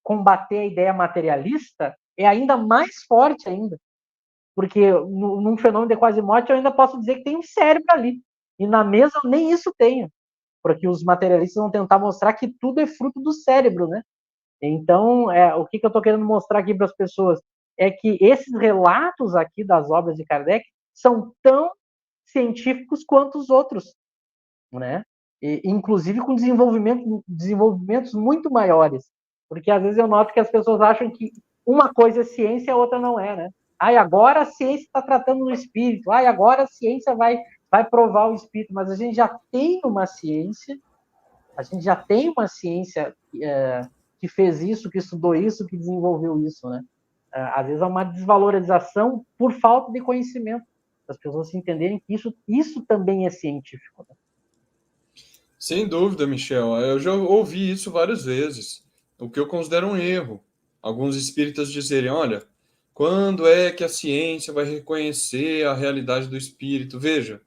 combater a ideia materialista, é ainda mais forte ainda. Porque num fenômeno de quase morte eu ainda posso dizer que tem um cérebro ali. E na mesa eu nem isso tenho. Porque os materialistas vão tentar mostrar que tudo é fruto do cérebro, né? Então, o que eu estou querendo mostrar aqui para as pessoas é que esses relatos aqui das obras de Kardec são tão científicos quanto os outros, né? E, inclusive com desenvolvimentos muito maiores. Porque às vezes eu noto que as pessoas acham que uma coisa é ciência e a outra não é, né? Agora a ciência está tratando do espírito. Agora a ciência vai provar o espírito. Mas a gente já tem uma ciência, que fez isso, que estudou isso, que desenvolveu isso, né? Às vezes há uma desvalorização por falta de conhecimento. As pessoas se entenderem que isso também é científico, né? Sem dúvida, Michel. Eu já ouvi isso várias vezes. O que eu considero um erro. Alguns espíritas dizerem, olha, quando é que a ciência vai reconhecer a realidade do espírito? Veja,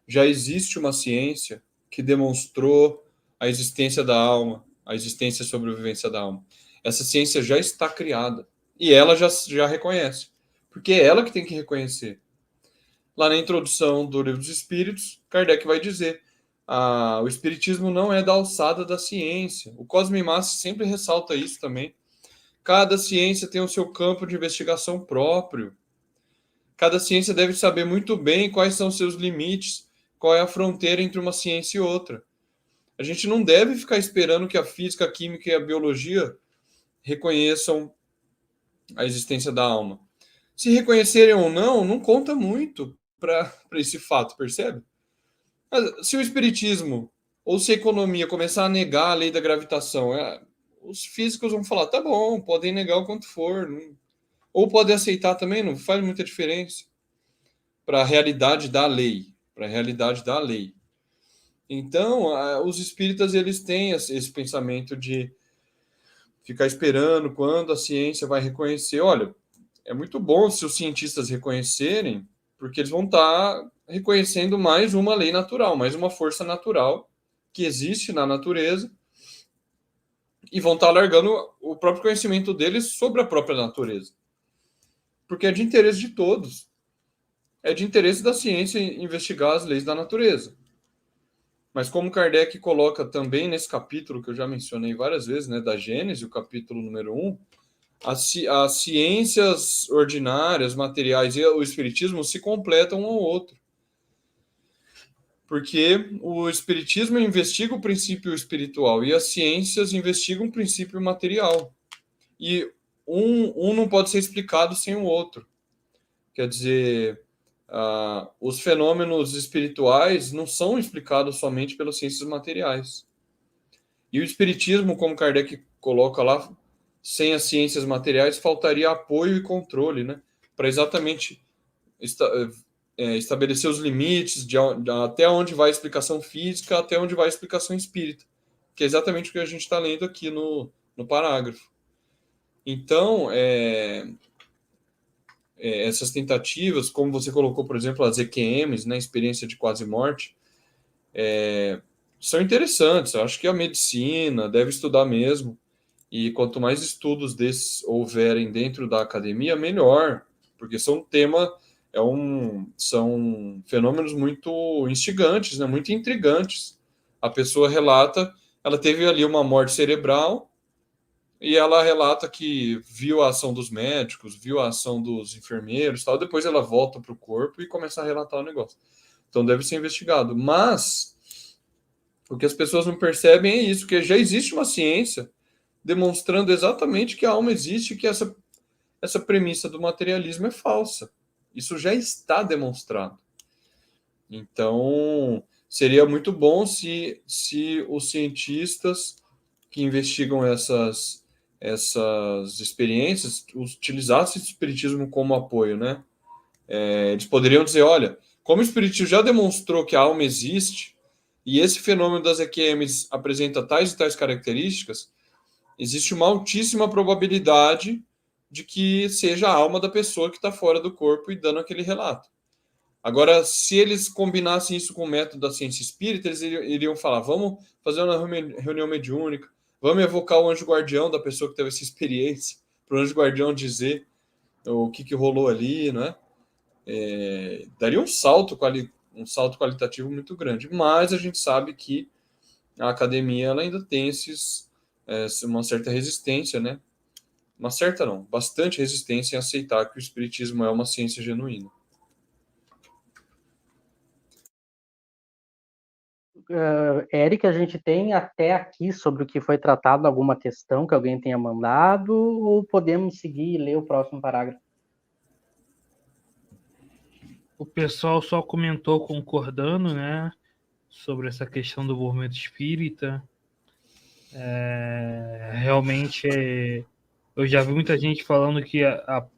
já existe uma ciência que demonstrou a existência da alma, a existência e a sobrevivência da alma. Essa ciência já está criada e ela já reconhece, porque é ela que tem que reconhecer. Lá na introdução do Livro dos Espíritos, Kardec vai dizer: o espiritismo não é da alçada da ciência. O Cosme Massi sempre ressalta isso também. Cada ciência tem o seu campo de investigação próprio. Cada ciência deve saber muito bem quais são seus limites, qual é a fronteira entre uma ciência e outra. A gente não deve ficar esperando que a física, a química e a biologia reconheçam a existência da alma. Se reconhecerem ou não, não conta muito para esse fato, percebe? Mas se o espiritismo ou se a economia começar a negar a lei da gravitação, os físicos vão falar, tá bom, podem negar o quanto for, não, ou podem aceitar também, não faz muita diferença para a realidade da lei, para a realidade da lei. Então, os espíritas eles têm esse pensamento de ficar esperando quando a ciência vai reconhecer. Olha, é muito bom se os cientistas reconhecerem, porque eles vão estar reconhecendo mais uma lei natural, mais uma força natural que existe na natureza, e vão estar alargando o próprio conhecimento deles sobre a própria natureza. Porque é de interesse de todos. É de interesse da ciência investigar as leis da natureza. Mas como Kardec coloca também nesse capítulo que eu já mencionei várias vezes, né, da Gênese, o capítulo número 1, as ciências ordinárias, materiais e o espiritismo se completam um ao outro. Porque o espiritismo investiga o princípio espiritual e as ciências investigam o princípio material. E um não pode ser explicado sem o outro. Quer dizer, os fenômenos espirituais não são explicados somente pelas ciências materiais. E o espiritismo, como Kardec coloca lá, sem as ciências materiais, faltaria apoio e controle, né? Para exatamente estabelecer os limites de até onde vai a explicação física, até onde vai a explicação espírita, que é exatamente o que a gente está lendo aqui no parágrafo. Então, essas tentativas, como você colocou, por exemplo, as EQMs, né, experiência de quase morte, são interessantes. Eu acho que a medicina deve estudar mesmo, e quanto mais estudos desses houverem dentro da academia, melhor, porque são são fenômenos muito instigantes, né, muito intrigantes. A pessoa relata, ela teve ali uma morte cerebral, e ela relata que viu a ação dos médicos, viu a ação dos enfermeiros, tal. Depois ela volta para o corpo e começa a relatar o negócio. Então deve ser investigado. Mas o que as pessoas não percebem é isso, que já existe uma ciência demonstrando exatamente que a alma existe e que essa premissa do materialismo é falsa. Isso já está demonstrado. Então, seria muito bom se os cientistas que investigam essas experiências utilizassem o espiritismo como apoio, né? Eles poderiam dizer, olha, como o espiritismo já demonstrou que a alma existe e esse fenômeno das EQMs apresenta tais e tais características, existe uma altíssima probabilidade de que seja a alma da pessoa que está fora do corpo e dando aquele relato. Agora, se eles combinassem isso com o método da ciência espírita, eles iriam falar, vamos fazer uma reunião mediúnica, Vamos evocar o anjo guardião da pessoa que teve essa experiência, para o anjo guardião dizer o que rolou ali, né? Daria um salto qualitativo muito grande, mas a gente sabe que a academia ela ainda tem uma certa resistência, né? Uma certa não, bastante resistência em aceitar que o espiritismo é uma ciência genuína. Eric, a gente tem até aqui sobre o que foi tratado, alguma questão que alguém tenha mandado, ou podemos seguir e ler o próximo parágrafo? O pessoal só comentou concordando, né, sobre essa questão do movimento espírita. Realmente, eu já vi muita gente falando que,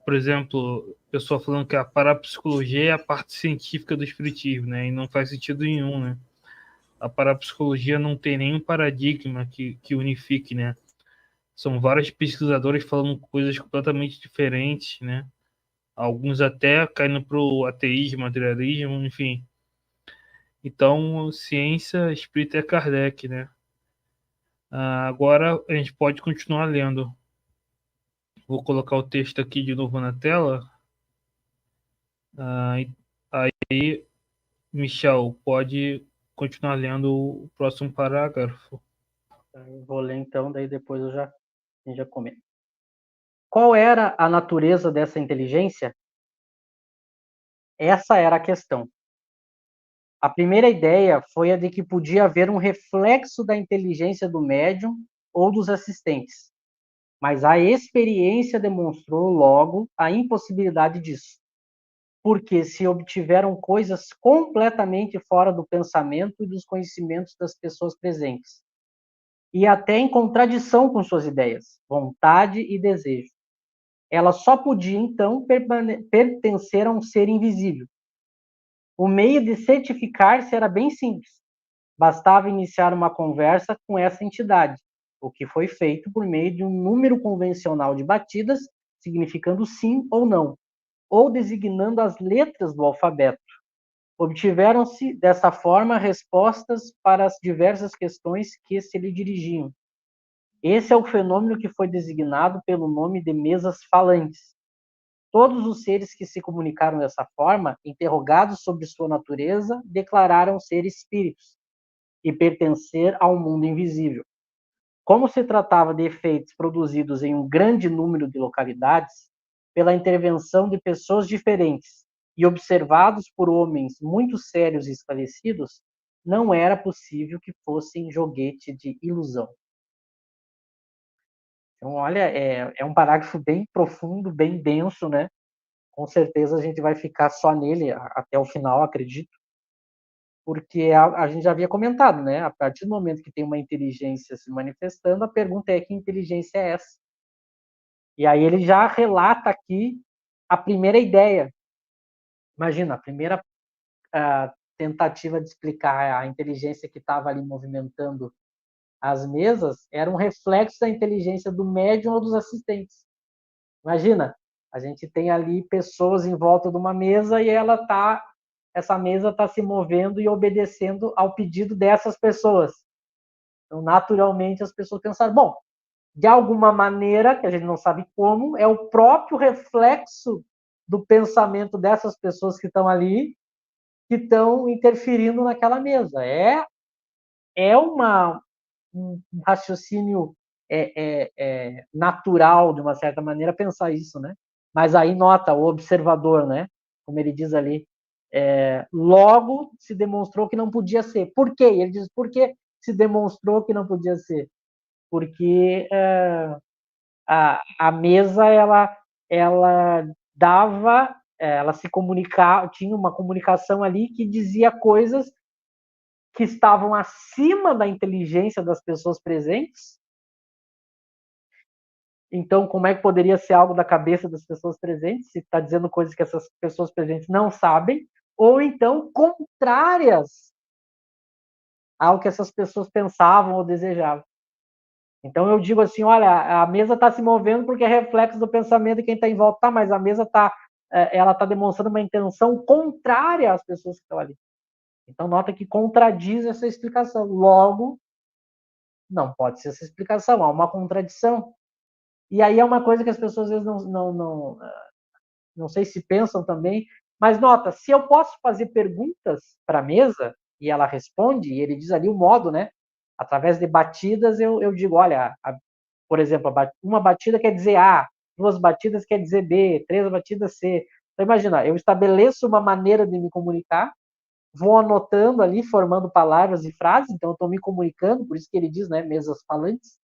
por exemplo, pessoa falando que a parapsicologia é a parte científica do espiritismo, né, e não faz sentido nenhum, né. A parapsicologia não tem nenhum paradigma que unifique, né. São vários pesquisadores falando coisas completamente diferentes, né. Alguns até caindo para o ateísmo, materialismo, enfim. Então, ciência espírita é Kardec, né? Agora a gente pode continuar lendo. Vou colocar o texto aqui de novo na tela. Aí, Michel, pode continuar lendo o próximo parágrafo. Eu vou ler então, daí depois a gente já comenta. Qual era a natureza dessa inteligência? Essa era a questão. A primeira ideia foi a de que podia haver um reflexo da inteligência do médium ou dos assistentes, mas a experiência demonstrou logo a impossibilidade disso, porque se obtiveram coisas completamente fora do pensamento e dos conhecimentos das pessoas presentes, e até em contradição com suas ideias, vontade e desejo. Ela só podia, então, pertencer a um ser invisível. O meio de certificar-se era bem simples. Bastava iniciar uma conversa com essa entidade, o que foi feito por meio de um número convencional de batidas, significando sim ou não, ou designando as letras do alfabeto. Obtiveram-se, dessa forma, respostas para as diversas questões que se lhe dirigiam. Esse é o fenômeno que foi designado pelo nome de mesas falantes. Todos os seres que se comunicaram dessa forma, interrogados sobre sua natureza, declararam ser espíritos e pertencer ao mundo invisível. Como se tratava de efeitos produzidos em um grande número de localidades, pela intervenção de pessoas diferentes e observados por homens muito sérios e esclarecidos, não era possível que fossem joguete de ilusão. Então, olha, é um parágrafo bem profundo, bem denso, né? Com certeza a gente vai ficar só nele até o final, acredito, porque a gente já havia comentado, né? A partir do momento que tem uma inteligência se manifestando, a pergunta é: que inteligência é essa? E aí ele já relata aqui a primeira ideia. Imagina, a primeira tentativa de explicar a inteligência que estava ali movimentando as mesas era um reflexo da inteligência do médium ou dos assistentes. Imagina, a gente tem ali pessoas em volta de uma mesa e essa mesa está se movendo e obedecendo ao pedido dessas pessoas. Então, naturalmente, as pessoas pensaram, bom, de alguma maneira, que a gente não sabe como, é o próprio reflexo do pensamento dessas pessoas que estão ali, que estão interferindo naquela mesa. É um raciocínio natural, de uma certa maneira, pensar isso, né? Mas aí nota o observador, né? Como ele diz ali, logo se demonstrou que não podia ser. Por quê? Ele diz, por que se demonstrou que não podia ser? Porque a mesa, ela dava, ela se comunicava, tinha uma comunicação ali que dizia coisas que estavam acima da inteligência das pessoas presentes. Então, como é que poderia ser algo da cabeça das pessoas presentes, se está dizendo coisas que essas pessoas presentes não sabem, ou então contrárias ao que essas pessoas pensavam ou desejavam. Então eu digo assim, olha, a mesa está se movendo porque é reflexo do pensamento de quem está em volta, tá, mas a mesa ela está demonstrando uma intenção contrária às pessoas que estão ali. Então nota que contradiz essa explicação. Logo, Não pode ser essa explicação, há uma contradição. E aí é uma coisa que as pessoas às vezes não sei se pensam também, mas nota, se eu posso fazer perguntas para a mesa e ela responde, e ele diz ali o modo, né? Através de batidas eu digo, olha, por exemplo, uma batida quer dizer A, 2 batidas quer dizer B, 3 batidas C. Então imagina, eu estabeleço uma maneira de me comunicar, vou anotando ali, formando palavras e frases, então eu estou me comunicando, por isso que ele diz, né, mesas falantes.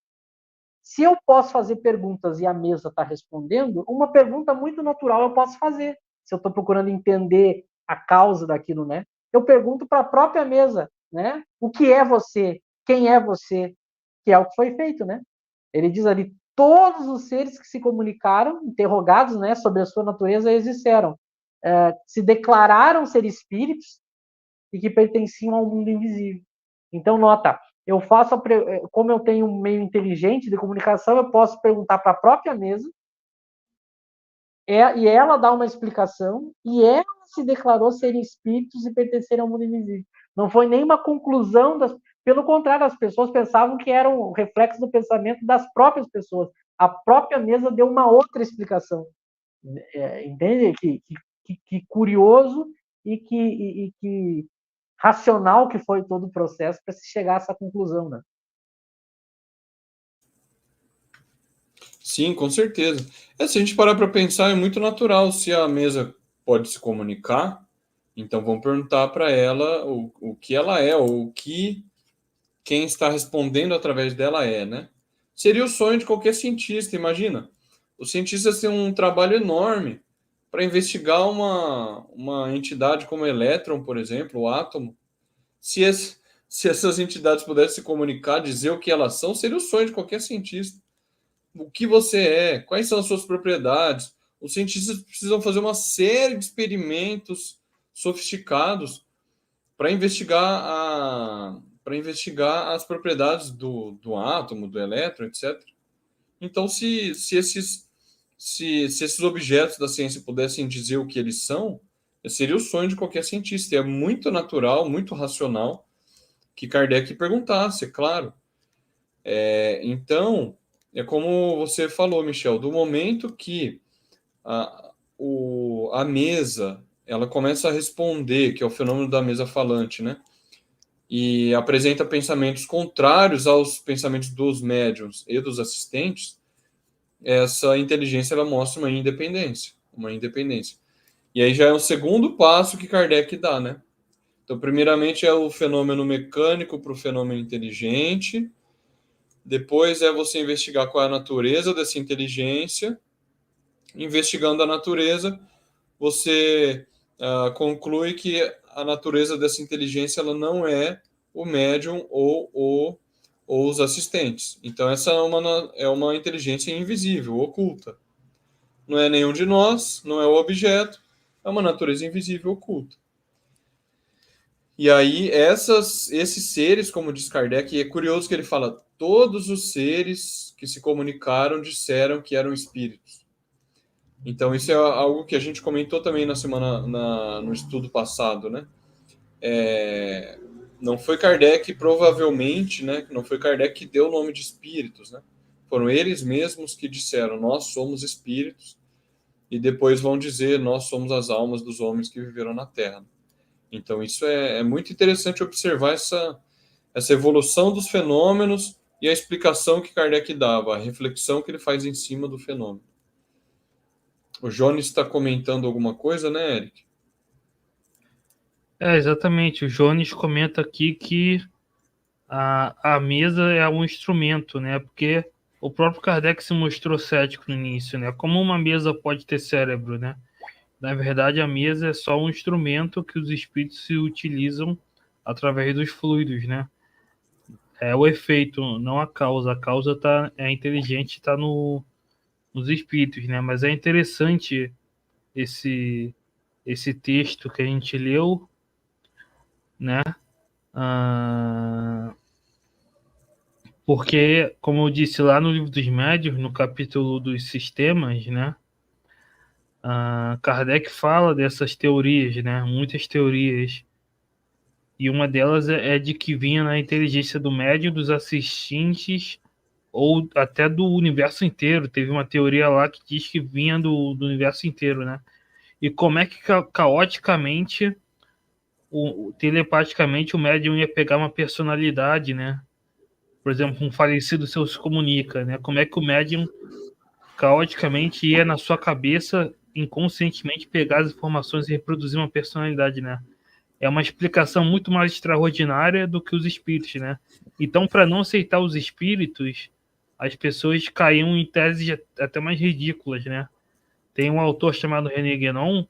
Se eu posso fazer perguntas e a mesa está respondendo, uma pergunta muito natural eu posso fazer. Se eu estou procurando entender a causa daquilo, né? Eu pergunto para a própria mesa, né? O que é você? Quem é você? Que é o que foi feito, né? Ele diz ali, todos os seres que se comunicaram, interrogados, né, sobre a sua natureza, eles disseram, se declararam ser espíritos e que pertenciam ao mundo invisível. Então, nota, eu faço, como eu tenho um meio inteligente de comunicação, eu posso perguntar para a própria mesa, e ela dá uma explicação, e ela se declarou serem espíritos e pertencerem ao mundo invisível. Não foi nenhuma conclusão, pelo contrário, as pessoas pensavam que era um reflexo do pensamento das próprias pessoas. A própria mesa deu uma outra explicação. Entende? Que curioso e que racional que foi todo o processo para se chegar a essa conclusão, né? Sim, com certeza. Se a gente parar para pensar, é muito natural. Se a mesa pode se comunicar, então vamos perguntar para ela o que ela é, ou o que quem está respondendo através dela é, né? Seria o sonho de qualquer cientista, imagina. O cientista tem um trabalho enorme para investigar uma entidade como o elétron, por exemplo, o átomo. Se essas entidades pudessem se comunicar, dizer o que elas são, seria o sonho de qualquer cientista. O que você é, quais são as suas propriedades. Os cientistas precisam fazer uma série de experimentos sofisticados para investigar as propriedades do átomo, do elétron, etc. Então, se esses objetos da ciência pudessem dizer o que eles são, seria o sonho de qualquer cientista. E é muito natural, muito racional que Kardec perguntasse, é claro. Então, é como você falou, Michel, do momento que a mesa ela começa a responder, que é o fenômeno da mesa falante, né? E apresenta pensamentos contrários aos pensamentos dos médiums e dos assistentes, essa inteligência ela mostra uma independência. E aí já é o segundo passo que Kardec dá, né? Então, primeiramente é o fenômeno mecânico para o fenômeno inteligente, depois é você investigar qual é a natureza dessa inteligência. Investigando a natureza, você conclui que a natureza dessa inteligência ela não é o médium ou os assistentes. Então, essa é uma inteligência invisível, oculta. Não é nenhum de nós, não é o objeto, é uma natureza invisível, oculta. E aí, esses seres, como diz Kardec, e é curioso que ele fala, todos os seres que se comunicaram disseram que eram espíritos. Então, isso é algo que a gente comentou também no estudo passado, né? Não foi Kardec, provavelmente, né? Não foi Kardec que deu o nome de espíritos, né? Foram eles mesmos que disseram, nós somos espíritos, e depois vão dizer, nós somos as almas dos homens que viveram na Terra. Então, isso é muito interessante observar essa evolução dos fenômenos e a explicação que Kardec dava, a reflexão que ele faz em cima do fenômeno. O Jones está comentando alguma coisa, né, Eric? Exatamente. O Jones comenta aqui que a mesa é um instrumento, né? Porque o próprio Kardec se mostrou cético no início, né? Como uma mesa pode ter cérebro, né? Na verdade, a mesa é só um instrumento que os espíritos se utilizam através dos fluidos, né? É o efeito, não a causa. A causa é inteligente, está nos espíritos, né? Mas é interessante esse texto que a gente leu, né? Porque, como eu disse lá no Livro dos Médiuns, no capítulo dos sistemas, né? Kardec fala dessas teorias, né? Muitas teorias E uma delas é de que vinha na inteligência do médium, dos assistentes, ou até do universo inteiro. Teve uma teoria lá que diz que vinha do universo inteiro, né? E como é que caoticamente, telepaticamente, o médium ia pegar uma personalidade, né? Por exemplo, um falecido seu se comunica, né? Como é que o médium caoticamente ia na sua cabeça inconscientemente pegar as informações e reproduzir uma personalidade, né? É uma explicação muito mais extraordinária do que os espíritos, né? Então, para não aceitar os espíritos, as pessoas caíam em teses até mais ridículas, né? Tem um autor chamado René Guénon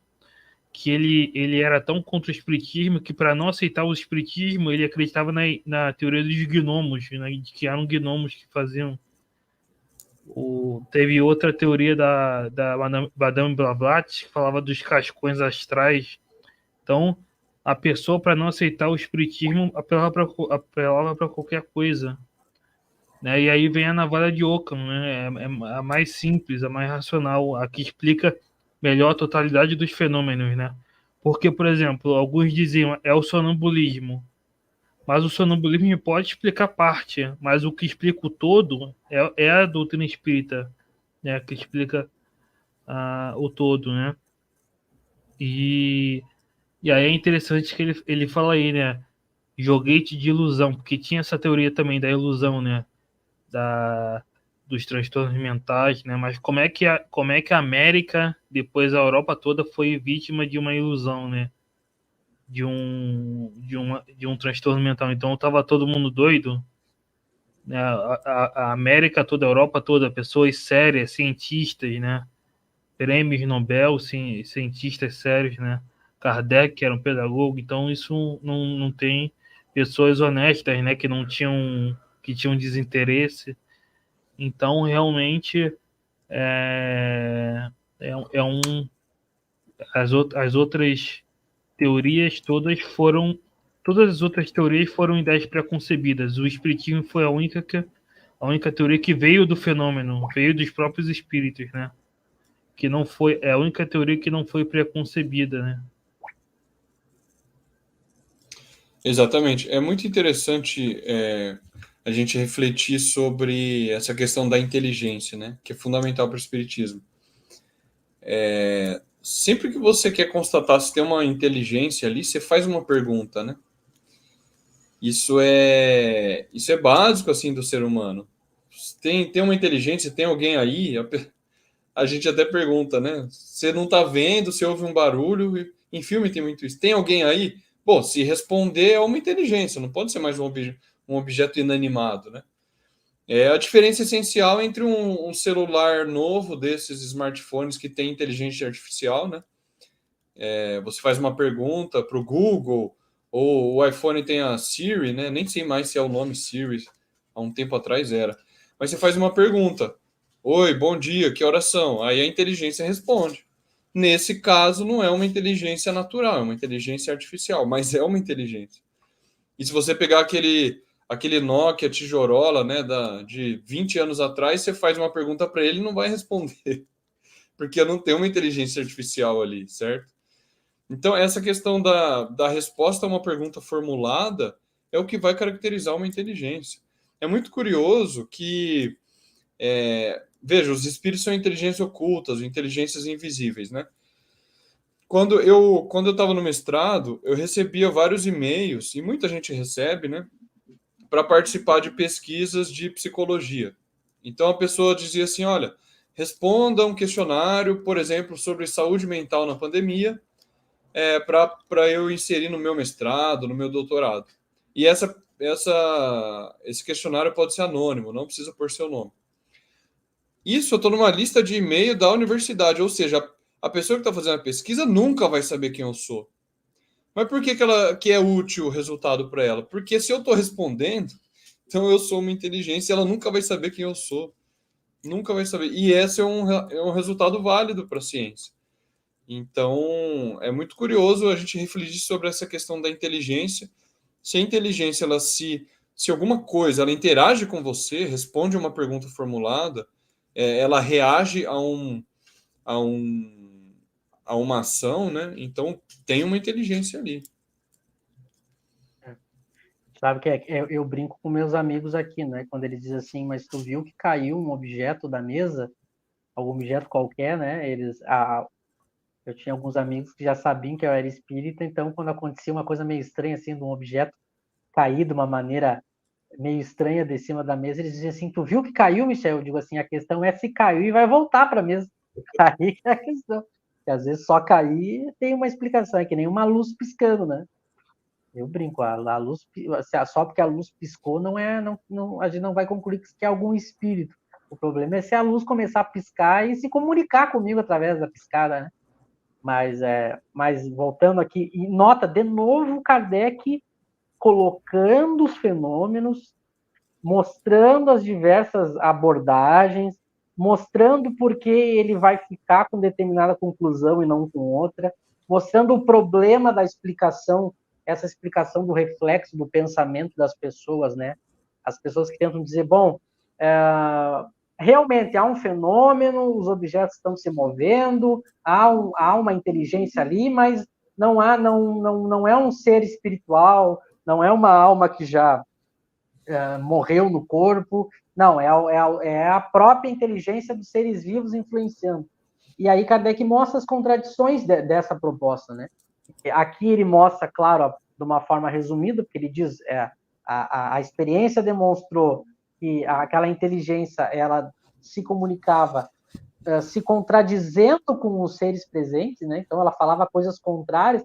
que ele era tão contra o espiritismo que, para não aceitar o espiritismo, ele acreditava na teoria dos gnomos, né? De que eram gnomos que faziam. Teve outra teoria da Madame Blavatsky que falava dos cascões astrais. Então, a pessoa, para não aceitar o espiritismo, apelava para qualquer coisa, né? E aí vem a navalha de Ockham, né? É a mais simples, a mais racional, a que explica melhor a totalidade dos fenômenos, né? Porque, por exemplo, alguns diziam é o sonambulismo, mas o sonambulismo pode explicar parte, mas o que explica o todo é a doutrina espírita, né? Que explica o todo, né? E aí é interessante que ele fala aí, né? Joguete de ilusão, porque tinha essa teoria também da ilusão, né? Da, dos transtornos mentais, né? Mas como é que a América, depois a Europa toda, foi vítima de uma ilusão, né? De um transtorno mental. Então estava todo mundo doido, né? A América toda, a Europa toda, pessoas sérias, cientistas, né? Prêmios Nobel, cientistas sérios, né? Kardec era um pedagogo, então isso não tem pessoas honestas, né? Que tinham desinteresse. Então realmente é, é um as outras teorias todas as outras teorias foram ideias preconcebidas. O espiritismo foi a única teoria que veio do fenômeno, veio dos próprios espíritos, né? Que não foi é a única teoria que não foi preconcebida, né? Exatamente. É muito interessante a gente refletir sobre essa questão da inteligência, né? Que é fundamental para o espiritismo. Sempre que você quer constatar se tem uma inteligência ali, você faz uma pergunta, né? Isso é básico assim do ser humano. Tem uma inteligência, tem alguém aí, a gente até pergunta, né? Você não está vendo, você ouve um barulho, em filme tem muito isso. Tem alguém aí? Bom, se responder é uma inteligência, não pode ser mais um objeto inanimado, né? É a diferença essencial entre um celular novo desses smartphones que tem inteligência artificial, né? Você faz uma pergunta para o Google, ou o iPhone tem a Siri, né? Nem sei mais se é o nome Siri, há um tempo atrás era. Mas você faz uma pergunta: oi, bom dia, que horas são? Aí a inteligência responde. Nesse caso, não é uma inteligência natural, é uma inteligência artificial, mas é uma inteligência. E se você pegar aquele Nokia tijorola, né, de 20 anos atrás, você faz uma pergunta para ele e não vai responder, porque não tem uma inteligência artificial ali, certo? Então, essa questão da resposta a uma pergunta formulada é o que vai caracterizar uma inteligência. É muito curioso que, veja, os espíritos são inteligências ocultas, inteligências invisíveis, né? Quando eu estava no mestrado, eu recebia vários e-mails, e muita gente recebe, né, para participar de pesquisas de psicologia. Então, a pessoa dizia assim: olha, responda um questionário, por exemplo, sobre saúde mental na pandemia, para eu inserir no meu mestrado, no meu doutorado. E esse questionário pode ser anônimo, não precisa pôr seu nome. Isso eu estou numa lista de e-mail da universidade, ou seja, a pessoa que está fazendo a pesquisa nunca vai saber quem eu sou. Mas por que é útil o resultado para ela? Porque se eu estou respondendo, então eu sou uma inteligência e ela nunca vai saber quem eu sou. Nunca vai saber. E esse é um resultado válido para a ciência. Então, é muito curioso a gente refletir sobre essa questão da inteligência. Se a inteligência, se alguma coisa, ela interage com você, responde uma pergunta formulada, ela reage a, um, a uma ação, né? Então, tem uma inteligência ali. Sabe que eu brinco com meus amigos aqui, né? Quando eles dizem assim, mas tu viu que caiu um objeto da mesa, algum objeto qualquer, né? Eu tinha alguns amigos que já sabiam que eu era espírita, então quando acontecia uma coisa meio estranha, assim, de um objeto cair de uma maneira meio estranha de cima da mesa, eles diziam assim, tu viu que caiu, Michel? Eu digo assim, a questão é se caiu e vai voltar para a mesa. Aí que é a questão. Porque às vezes só cair tem uma explicação, é que nem uma luz piscando, né? Eu brinco, a luz, só porque a luz piscou, a gente não vai concluir que é algum espírito. O problema é se a luz começar a piscar e se comunicar comigo através da piscada, né? Mas voltando aqui, e nota de novo Kardec colocando os fenômenos, mostrando as diversas abordagens, mostrando por que ele vai ficar com determinada conclusão e não com outra, mostrando o problema da explicação, essa explicação do reflexo do pensamento das pessoas, né? As pessoas que tentam dizer, bom, realmente há um fenômeno, os objetos estão se movendo, há uma inteligência ali, mas não é um ser espiritual, não é uma alma que já morreu no corpo, não, é a própria inteligência dos seres vivos influenciando. E aí Kardec mostra as contradições dessa proposta, né? Aqui ele mostra, claro, de uma forma resumida, porque ele diz, a experiência demonstrou que aquela inteligência, ela se comunicava se contradizendo com os seres presentes, né? Então ela falava coisas contrárias,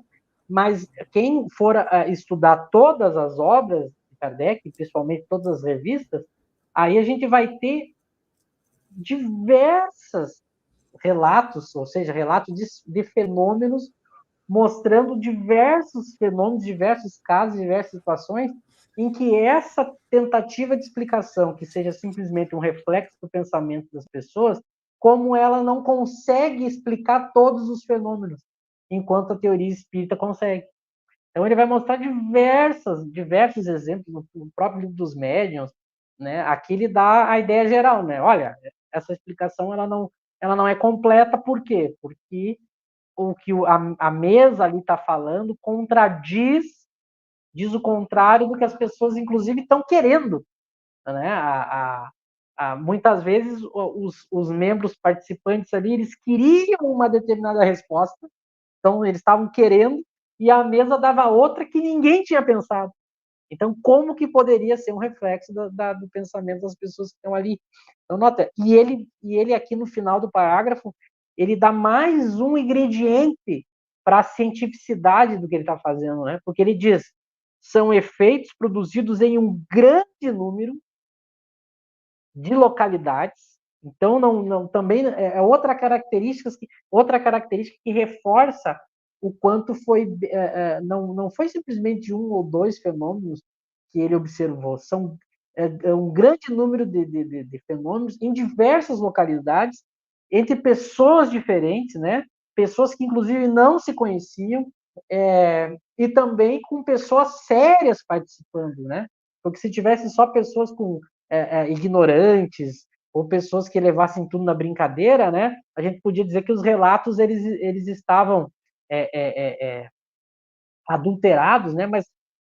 mas quem for estudar todas as obras de Kardec, principalmente todas as revistas, aí a gente vai ter diversos relatos, ou seja, relatos de fenômenos, mostrando diversos fenômenos, diversos casos, diversas situações, em que essa tentativa de explicação, que seja simplesmente um reflexo do pensamento das pessoas, como ela não consegue explicar todos os fenômenos, enquanto a teoria espírita consegue. Então ele vai mostrar diversos exemplos no próprio livro dos médiuns, né? Aqui ele dá a ideia geral, né? Olha, essa explicação ela não é completa, por quê? Porque o que a mesa ali está falando diz o contrário do que as pessoas, inclusive, estão querendo. Né? Muitas vezes, os membros participantes ali, eles queriam uma determinada resposta, então eles estavam querendo, e a mesa dava outra que ninguém tinha pensado. Então, como que poderia ser um reflexo do pensamento das pessoas que estão ali? Então, nota, e ele aqui no final do parágrafo, ele dá mais um ingrediente para a cientificidade do que ele está fazendo, né? Porque ele diz, são efeitos produzidos em um grande número de localidades. Então, também é outra característica que reforça o quanto foi, não foi simplesmente um ou dois fenômenos que ele observou, são um grande número de fenômenos em diversas localidades, entre pessoas diferentes, né? Pessoas que inclusive não se conheciam, e também com pessoas sérias participando, né? Porque se tivesse só pessoas com ignorantes ou pessoas que levassem tudo na brincadeira, né? A gente podia dizer que os relatos eles estavam adulterados, né? Mas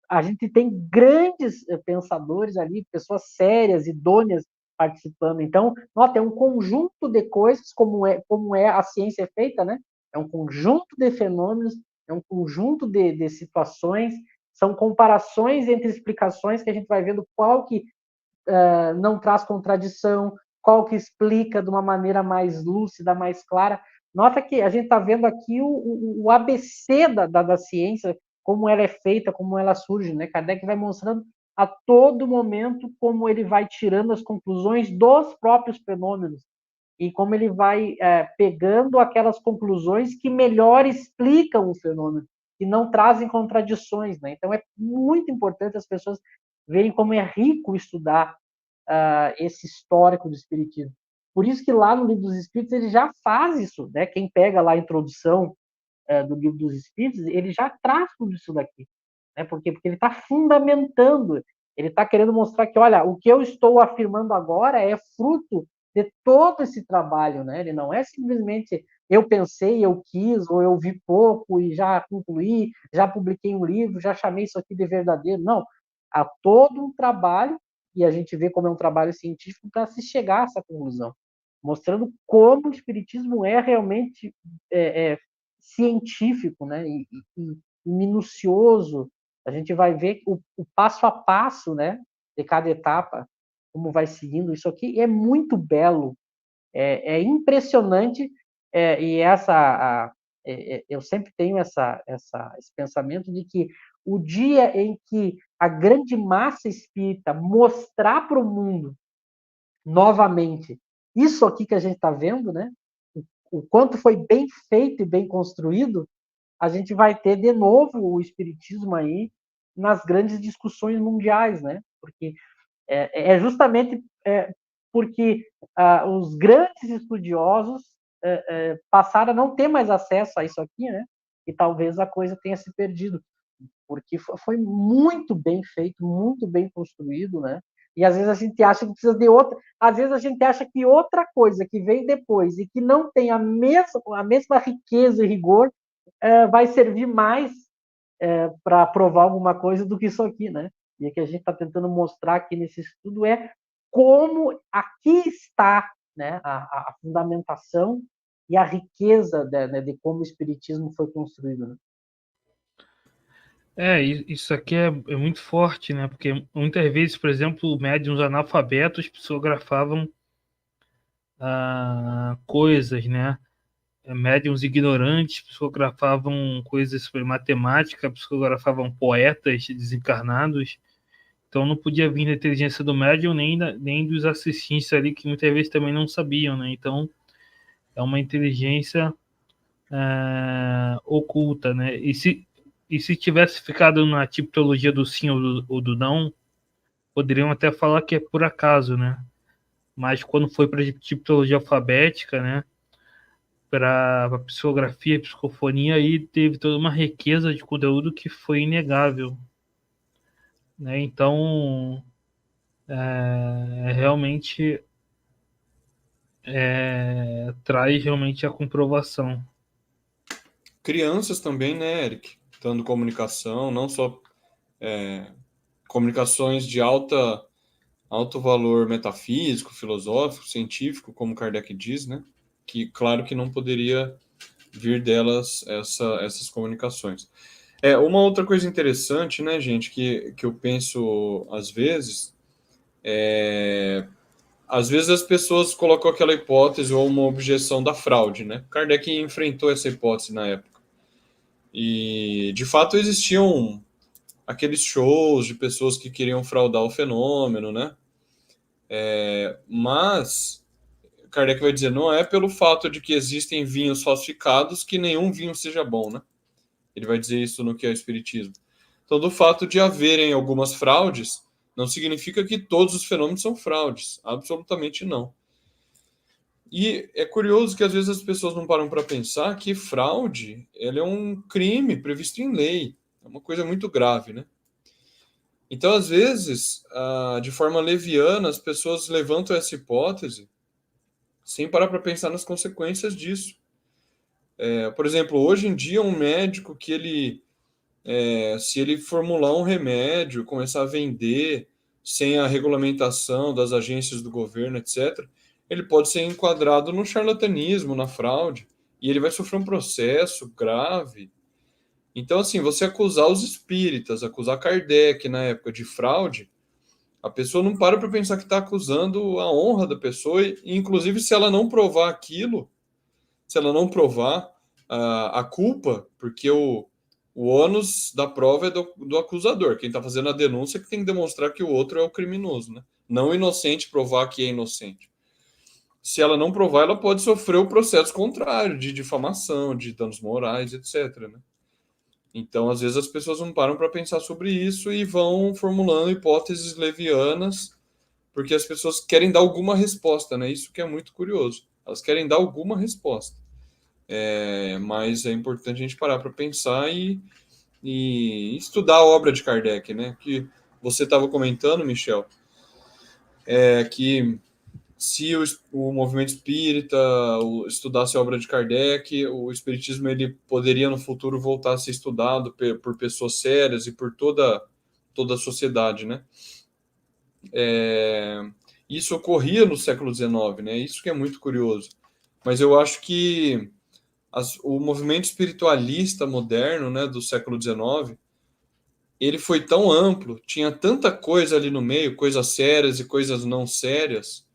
a gente tem grandes pensadores ali, pessoas sérias, idôneas participando. Então, nota, é um conjunto de coisas, como é a ciência feita, né? É um conjunto de fenômenos, é um conjunto de situações, são comparações entre explicações que a gente vai vendo qual que não traz contradição, qual que explica de uma maneira mais lúcida, mais clara. Nota que a gente está vendo aqui o ABC da ciência, como ela é feita, como ela surge, né? Kardec vai mostrando a todo momento como ele vai tirando as conclusões dos próprios fenômenos e como ele vai pegando aquelas conclusões que melhor explicam o fenômeno, que não trazem contradições, né? Então é muito importante as pessoas verem como é rico estudar esse histórico do espiritismo. Por isso que lá no Livro dos Espíritos ele já faz isso, né? Quem pega lá a introdução do Livro dos Espíritos, ele já traz tudo isso daqui, né? Porque ele está fundamentando, ele está querendo mostrar que, olha, o que eu estou afirmando agora é fruto de todo esse trabalho, né? Ele não é simplesmente eu pensei, eu quis, ou eu vi pouco e já concluí, já publiquei um livro, já chamei isso aqui de verdadeiro. Não, há todo um trabalho, e a gente vê como é um trabalho científico, para se chegar a essa conclusão, mostrando como o espiritismo é realmente científico, né, e minucioso. A gente vai ver o passo a passo, né, de cada etapa, como vai seguindo isso aqui, é muito belo, é impressionante, e eu sempre tenho esse pensamento de que o dia em que a grande massa espírita mostrar para o mundo novamente isso aqui que a gente está vendo, né? O quanto foi bem feito e bem construído, a gente vai ter de novo o espiritismo aí nas grandes discussões mundiais, né? Porque justamente porque os grandes estudiosos passaram a não ter mais acesso a isso aqui, né? E talvez a coisa tenha se perdido, porque foi muito bem feito, muito bem construído, né? E às vezes a gente acha que precisa de outra, às vezes a gente acha que outra coisa que veio depois e que não tem a mesma riqueza e rigor vai servir mais para provar alguma coisa do que isso aqui, né? E o que a gente está tentando mostrar aqui nesse estudo é como aqui está, né, a fundamentação e a riqueza de como o espiritismo foi construído, né? Isso aqui é muito forte, né? Porque muitas vezes, por exemplo, médiuns analfabetos psicografavam coisas, né? Médiuns ignorantes psicografavam coisas sobre matemática, psicografavam poetas desencarnados. Então não podia vir da inteligência do médium nem dos assistentes ali, que muitas vezes também não sabiam, né? Então é uma inteligência oculta, né? E se tivesse ficado na tipologia do sim ou do não, poderiam até falar que é por acaso, né? Mas quando foi para a tipologia alfabética, né? Para a psicografia, psicofonia, aí teve toda uma riqueza de conteúdo que foi inegável, né? Então, realmente traz realmente a comprovação. Crianças também, né, Eric? Dando comunicação, não só comunicações de alto valor metafísico, filosófico, científico, como Kardec diz, né? Que claro que não poderia vir delas essas comunicações. Uma outra coisa interessante, né, gente, que eu penso às vezes as pessoas colocam aquela hipótese ou uma objeção da fraude, né? Kardec enfrentou essa hipótese na época. E, de fato, existiam aqueles shows de pessoas que queriam fraudar o fenômeno, né? Mas Kardec vai dizer, não é pelo fato de que existem vinhos falsificados que nenhum vinho seja bom, né? Ele vai dizer isso no que é o Espiritismo. Então, do fato de haverem algumas fraudes, não significa que todos os fenômenos são fraudes. Absolutamente não. E é curioso que às vezes as pessoas não param para pensar que fraude ele é um crime previsto em lei. É uma coisa muito grave, né? Então, às vezes, de forma leviana, as pessoas levantam essa hipótese sem parar para pensar nas consequências disso. Por exemplo, hoje em dia, um médico que se ele formular um remédio, começar a vender sem a regulamentação das agências do governo, etc., ele pode ser enquadrado no charlatanismo, na fraude, e ele vai sofrer um processo grave. Então, assim, você acusar os espíritas, acusar Kardec na época de fraude, a pessoa não para pensar que está acusando a honra da pessoa, e inclusive se ela não provar aquilo, se ela não provar a culpa, porque o ônus da prova é do acusador. Quem está fazendo a denúncia é que tem que demonstrar que o outro é o criminoso, né? Não o inocente provar que é inocente. Se ela não provar, ela pode sofrer o processo contrário, de difamação, de danos morais, etc., né? Então, às vezes, as pessoas não param para pensar sobre isso e vão formulando hipóteses levianas, porque as pessoas querem dar alguma resposta, né? Isso que é muito curioso. Elas querem dar alguma resposta. Mas é importante a gente parar para pensar e estudar a obra de Kardec, né? Que você estava comentando, Michel, que se o movimento espírita estudasse a obra de Kardec, o espiritismo ele poderia no futuro voltar a ser estudado por pessoas sérias e por toda toda a sociedade, né? Isso ocorria no século XIX, né? Isso que é muito curioso. Mas eu acho que o movimento espiritualista moderno, né, do século XIX, ele foi tão amplo, tinha tanta coisa ali no meio, coisas sérias e coisas não sérias,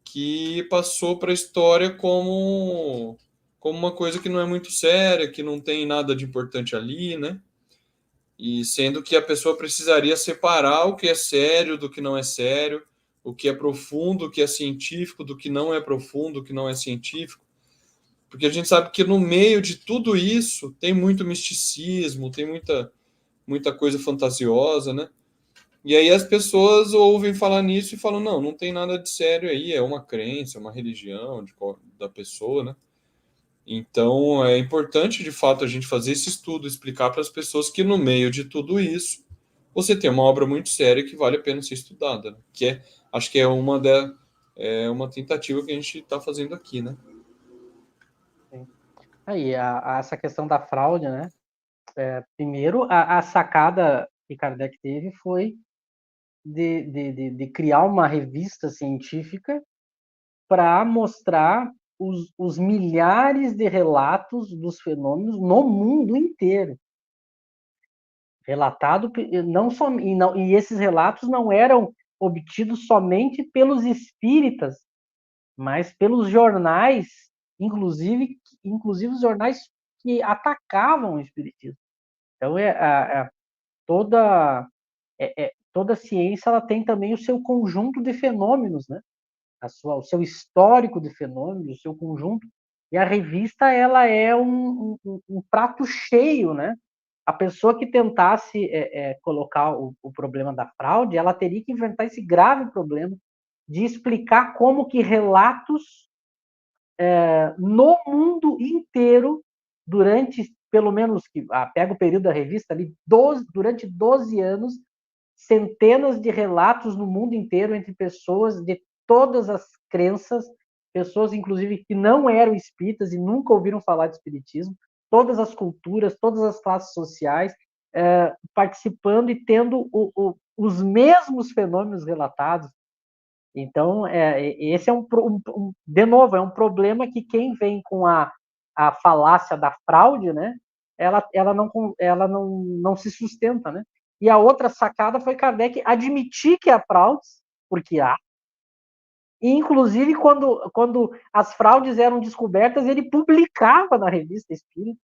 que passou para a história como uma coisa que não é muito séria, que não tem nada de importante ali, né? E sendo que a pessoa precisaria separar o que é sério do que não é sério, o que é profundo, o que é científico, do que não é profundo, o que não é científico. Porque a gente sabe que no meio de tudo isso tem muito misticismo, tem muita coisa fantasiosa, né? E aí as pessoas ouvem falar nisso e falam, não, não tem nada de sério aí, é uma crença, é uma religião da pessoa, né? Então é importante, de fato, a gente fazer esse estudo, explicar para as pessoas que no meio de tudo isso, você tem uma obra muito séria que vale a pena ser estudada, né? Acho que é uma tentativa que a gente está fazendo aqui, né? Aí, essa questão da fraude, né? Primeiro, a sacada que Kardec teve foi de criar uma revista científica para mostrar os milhares de relatos dos fenômenos no mundo inteiro. Relatado, não só, e esses relatos não eram obtidos somente pelos espíritas, mas pelos jornais, inclusive os jornais que atacavam o espiritismo. Então, toda ciência ela tem também o seu conjunto de fenômenos, né? O seu histórico de fenômenos, o seu conjunto. E a revista ela é um prato cheio, né? A pessoa que tentasse colocar o problema da fraude, ela teria que inventar esse grave problema de explicar como que relatos no mundo inteiro, durante, pelo menos, pega o período da revista ali, durante 12 anos, centenas de relatos no mundo inteiro entre pessoas de todas as crenças, pessoas, inclusive, que não eram espíritas e nunca ouviram falar de espiritismo, todas as culturas, todas as classes sociais, participando e tendo os mesmos fenômenos relatados. Então, esse é de novo, é um problema que quem vem com a falácia da fraude, né, ela não se sustenta, né? E a outra sacada foi Kardec admitir que há fraudes, porque há, e inclusive quando as fraudes eram descobertas, ele publicava na Revista Espírita,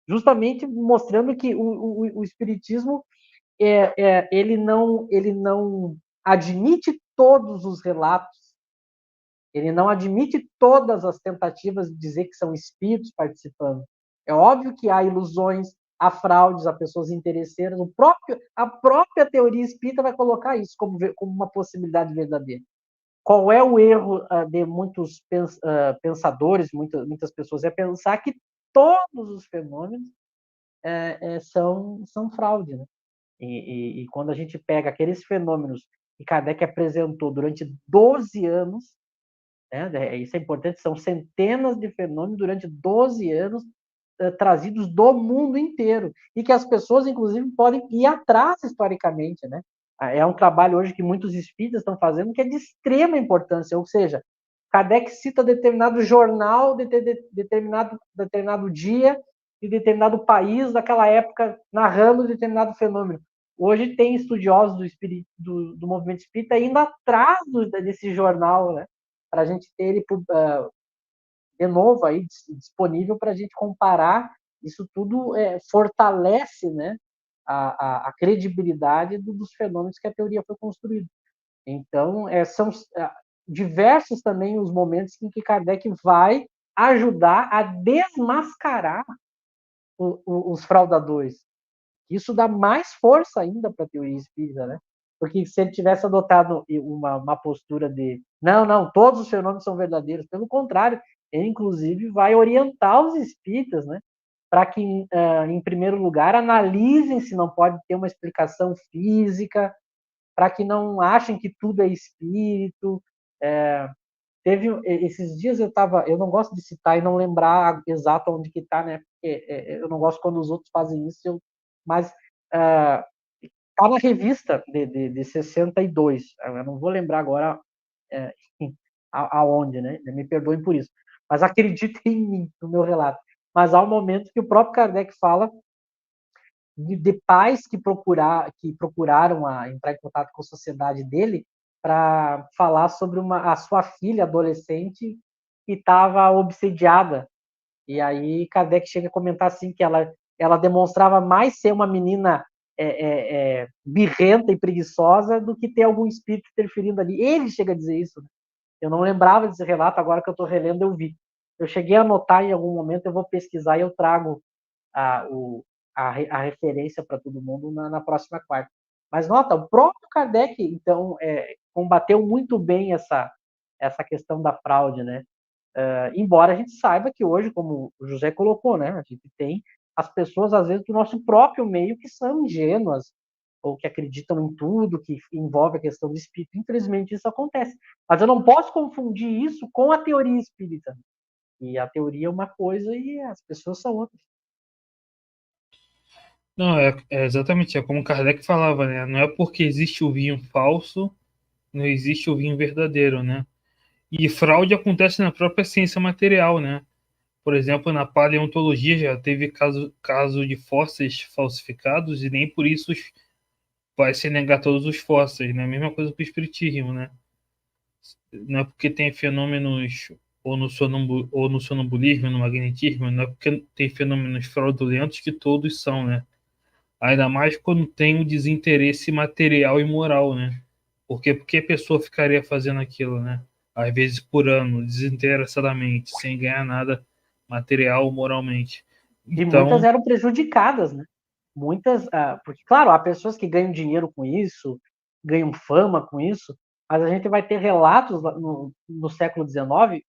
justamente mostrando que o espiritismo ele não admite todos os relatos, ele não admite todas as tentativas de dizer que são espíritos participando. É óbvio que há ilusões, há fraudes, há pessoas interesseiras. A própria teoria espírita vai colocar isso como uma possibilidade verdadeira. Qual é o erro de muitos pensadores, muitas pessoas? É pensar que todos os fenômenos são fraude, né? E quando a gente pega aqueles fenômenos que Kardec apresentou durante 12 anos, né, isso é importante, são centenas de fenômenos durante 12 anos trazidos do mundo inteiro, e que as pessoas, inclusive, podem ir atrás historicamente, né? É um trabalho hoje que muitos espíritas estão fazendo que é de extrema importância, ou seja, Kardec cita determinado jornal de determinado dia de determinado país daquela época narrando determinado fenômeno. Hoje tem estudiosos do movimento espírita indo atrás desse jornal, né? Para a gente ter ele de novo aí disponível para a gente comparar. Isso tudo fortalece, né, a credibilidade dos fenômenos que a teoria foi construída. Então, são diversos também os momentos em que Kardec vai ajudar a desmascarar os fraudadores. Isso dá mais força ainda para a teoria espírita, né? Porque se ele tivesse adotado uma postura de não, todos os fenômenos são verdadeiros, pelo contrário, ele inclusive vai orientar os espíritas, né? Para que, em primeiro lugar, analisem se não pode ter uma explicação física, para que não achem que tudo é espírito. Teve esses dias eu não gosto de citar e não lembrar exato onde que está, né? Porque eu não gosto quando os outros fazem isso, mas Está na revista de 62, eu não vou lembrar agora aonde, né? Me perdoem por isso. Mas acreditem em mim, no meu relato. Mas há um momento que o próprio Kardec fala de pais que procuraram entrar em contato com a sociedade dele para falar sobre a sua filha adolescente que estava obsediada. E aí Kardec chega a comentar assim que ela demonstrava mais ser uma menina birrenta e preguiçosa do que ter algum espírito interferindo ali. Ele chega a dizer isso. Né? Eu não lembrava desse relato, agora que eu estou relendo eu vi. Eu cheguei a anotar em algum momento, eu vou pesquisar e eu trago a referência para todo mundo na próxima quarta. Mas nota, o próprio Kardec, então, combateu muito bem essa questão da fraude, né? Embora a gente saiba que hoje, como o José colocou, né, a gente tem as pessoas, às vezes, do nosso próprio meio que são ingênuas, ou que acreditam em tudo que envolve a questão do espírito. Infelizmente, isso acontece. Mas eu não posso confundir isso com a teoria espírita. E a teoria é uma coisa e as pessoas são outras. Não, é exatamente, é como Kardec falava, né? Não é porque existe o vinho falso, não existe o vinho verdadeiro, né? E fraude acontece na própria ciência material, né? Por exemplo, na paleontologia já teve caso de fósseis falsificados e nem por isso vai se negar todos os fósseis, né? A mesma coisa com o espiritismo, né? Não é porque tem fenômenos ou no sonambulismo, no magnetismo, não é porque tem fenômenos fraudulentos que todos são, né? Ainda mais quando tem o desinteresse material e moral, né? Porque a pessoa ficaria fazendo aquilo, né? Às vezes por ano, desinteressadamente, sem ganhar nada material ou moralmente. E muitas Então, eram prejudicadas, né? Muitas, porque, claro, há pessoas que ganham dinheiro com isso, ganham fama com isso, mas a gente vai ter relatos no século XIX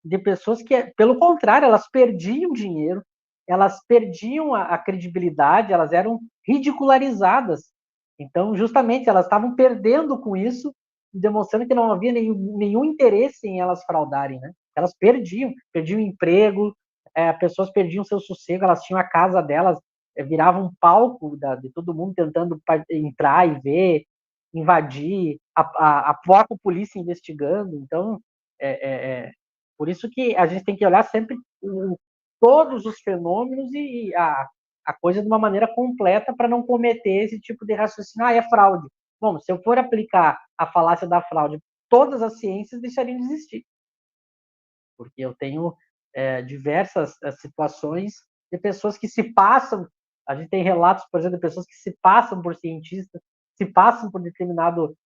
de pessoas que, pelo contrário, elas perdiam dinheiro, elas perdiam a credibilidade, elas eram ridicularizadas. Então, justamente, elas estavam perdendo com isso, demonstrando que não havia nenhum interesse em elas fraudarem, né? Elas perdiam emprego, pessoas perdiam seu sossego, elas tinham a casa delas, virava um palco de todo mundo tentando entrar e ver, invadir, a própria polícia investigando. Então, por isso que a gente tem que olhar sempre todos os fenômenos e a coisa de uma maneira completa para não cometer esse tipo de raciocínio. É fraude. Bom, se eu for aplicar a falácia da fraude, todas as ciências deixariam de existir. Porque eu tenho diversas situações de pessoas que se passam, a gente tem relatos, por exemplo, de pessoas que se passam por cientistas, se passam por determinado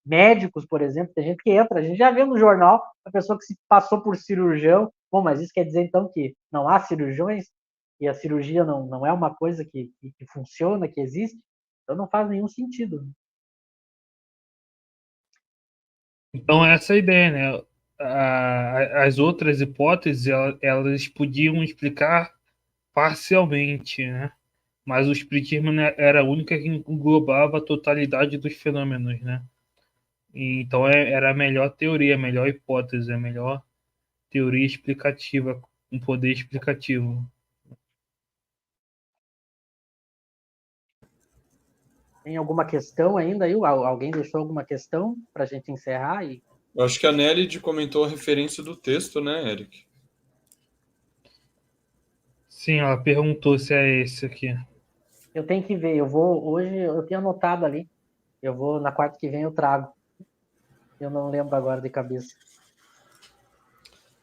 médicos, por exemplo, tem gente que entra, a gente já vê no jornal a pessoa que se passou por cirurgião. Bom, mas isso quer dizer então que não há cirurgiões e a cirurgia não é uma coisa que funciona, que existe? Então não faz nenhum sentido. então essa é a ideia, né? As outras hipóteses, elas podiam explicar parcialmente, né? Mas o espiritismo, né, era a única que englobava a totalidade dos fenômenos, né? E, então era a melhor teoria, a melhor hipótese, a melhor teoria explicativa, um poder explicativo. Tem alguma questão ainda aí? Alguém deixou alguma questão para a gente encerrar? Eu acho que a Nelly comentou a referência do texto, né, Eric? Sim, ela perguntou se é esse aqui. Eu tenho que ver. Hoje eu tenho anotado ali. Eu vou na quarta que vem eu trago. Eu não lembro agora de cabeça.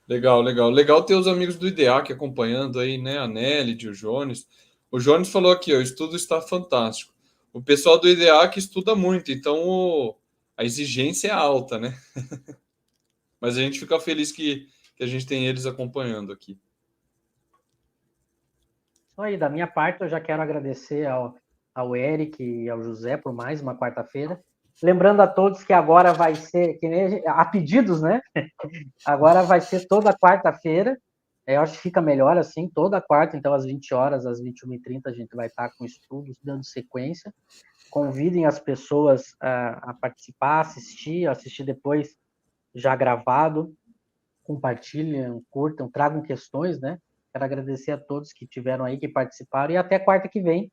Legal, legal. Legal ter os amigos do IDEAC acompanhando aí, né? A Nelly, o Jones. O Jones falou aqui, ó, o estudo está fantástico. O pessoal do IDEAC estuda muito, então a exigência é alta, né? Mas a gente fica feliz que a gente tem eles acompanhando aqui. Isso aí, da minha parte, eu já quero agradecer ao Eric e ao José por mais uma quarta-feira. Lembrando a todos que agora vai ser, que nem a pedidos, né? Agora vai ser toda quarta-feira. Eu acho que fica melhor assim, toda quarta, então às 20 horas, às 21h30, a gente vai estar com estudos dando sequência. Convidem as pessoas a participar, assistir depois já gravado. Compartilhem, curtam, tragam questões, né? Quero agradecer a todos que tiveram aí, que participaram, e até quarta que vem,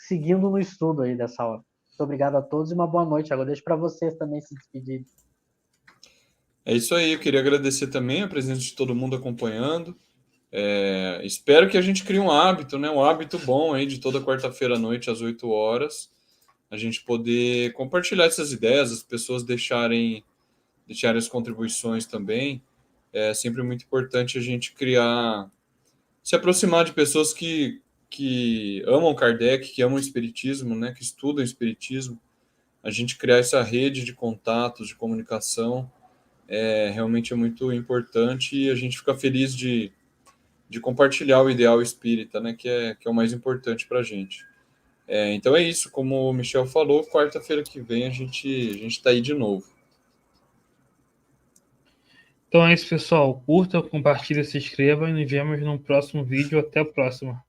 seguindo no estudo aí dessa hora. Muito obrigado a todos e uma boa noite. Agora deixo para vocês também se despedirem. É isso aí, eu queria agradecer também a presença de todo mundo acompanhando. Espero que a gente crie um hábito, né? Um hábito bom aí de toda quarta-feira à noite, às 8 horas, a gente poder compartilhar essas ideias, as pessoas deixarem as contribuições também. É sempre muito importante a gente se aproximar de pessoas que amam Kardec, que amam o Espiritismo, né? Que estudam o Espiritismo. A gente criar essa rede de contatos, de comunicação, realmente é muito importante e a gente fica feliz de compartilhar o ideal espírita, né, que é o mais importante para a gente. Então é isso, como o Michel falou, quarta-feira que vem a gente está aí de novo. Então é isso, pessoal. Curta, compartilhe, se inscreva e nos vemos no próximo vídeo. Até a próxima.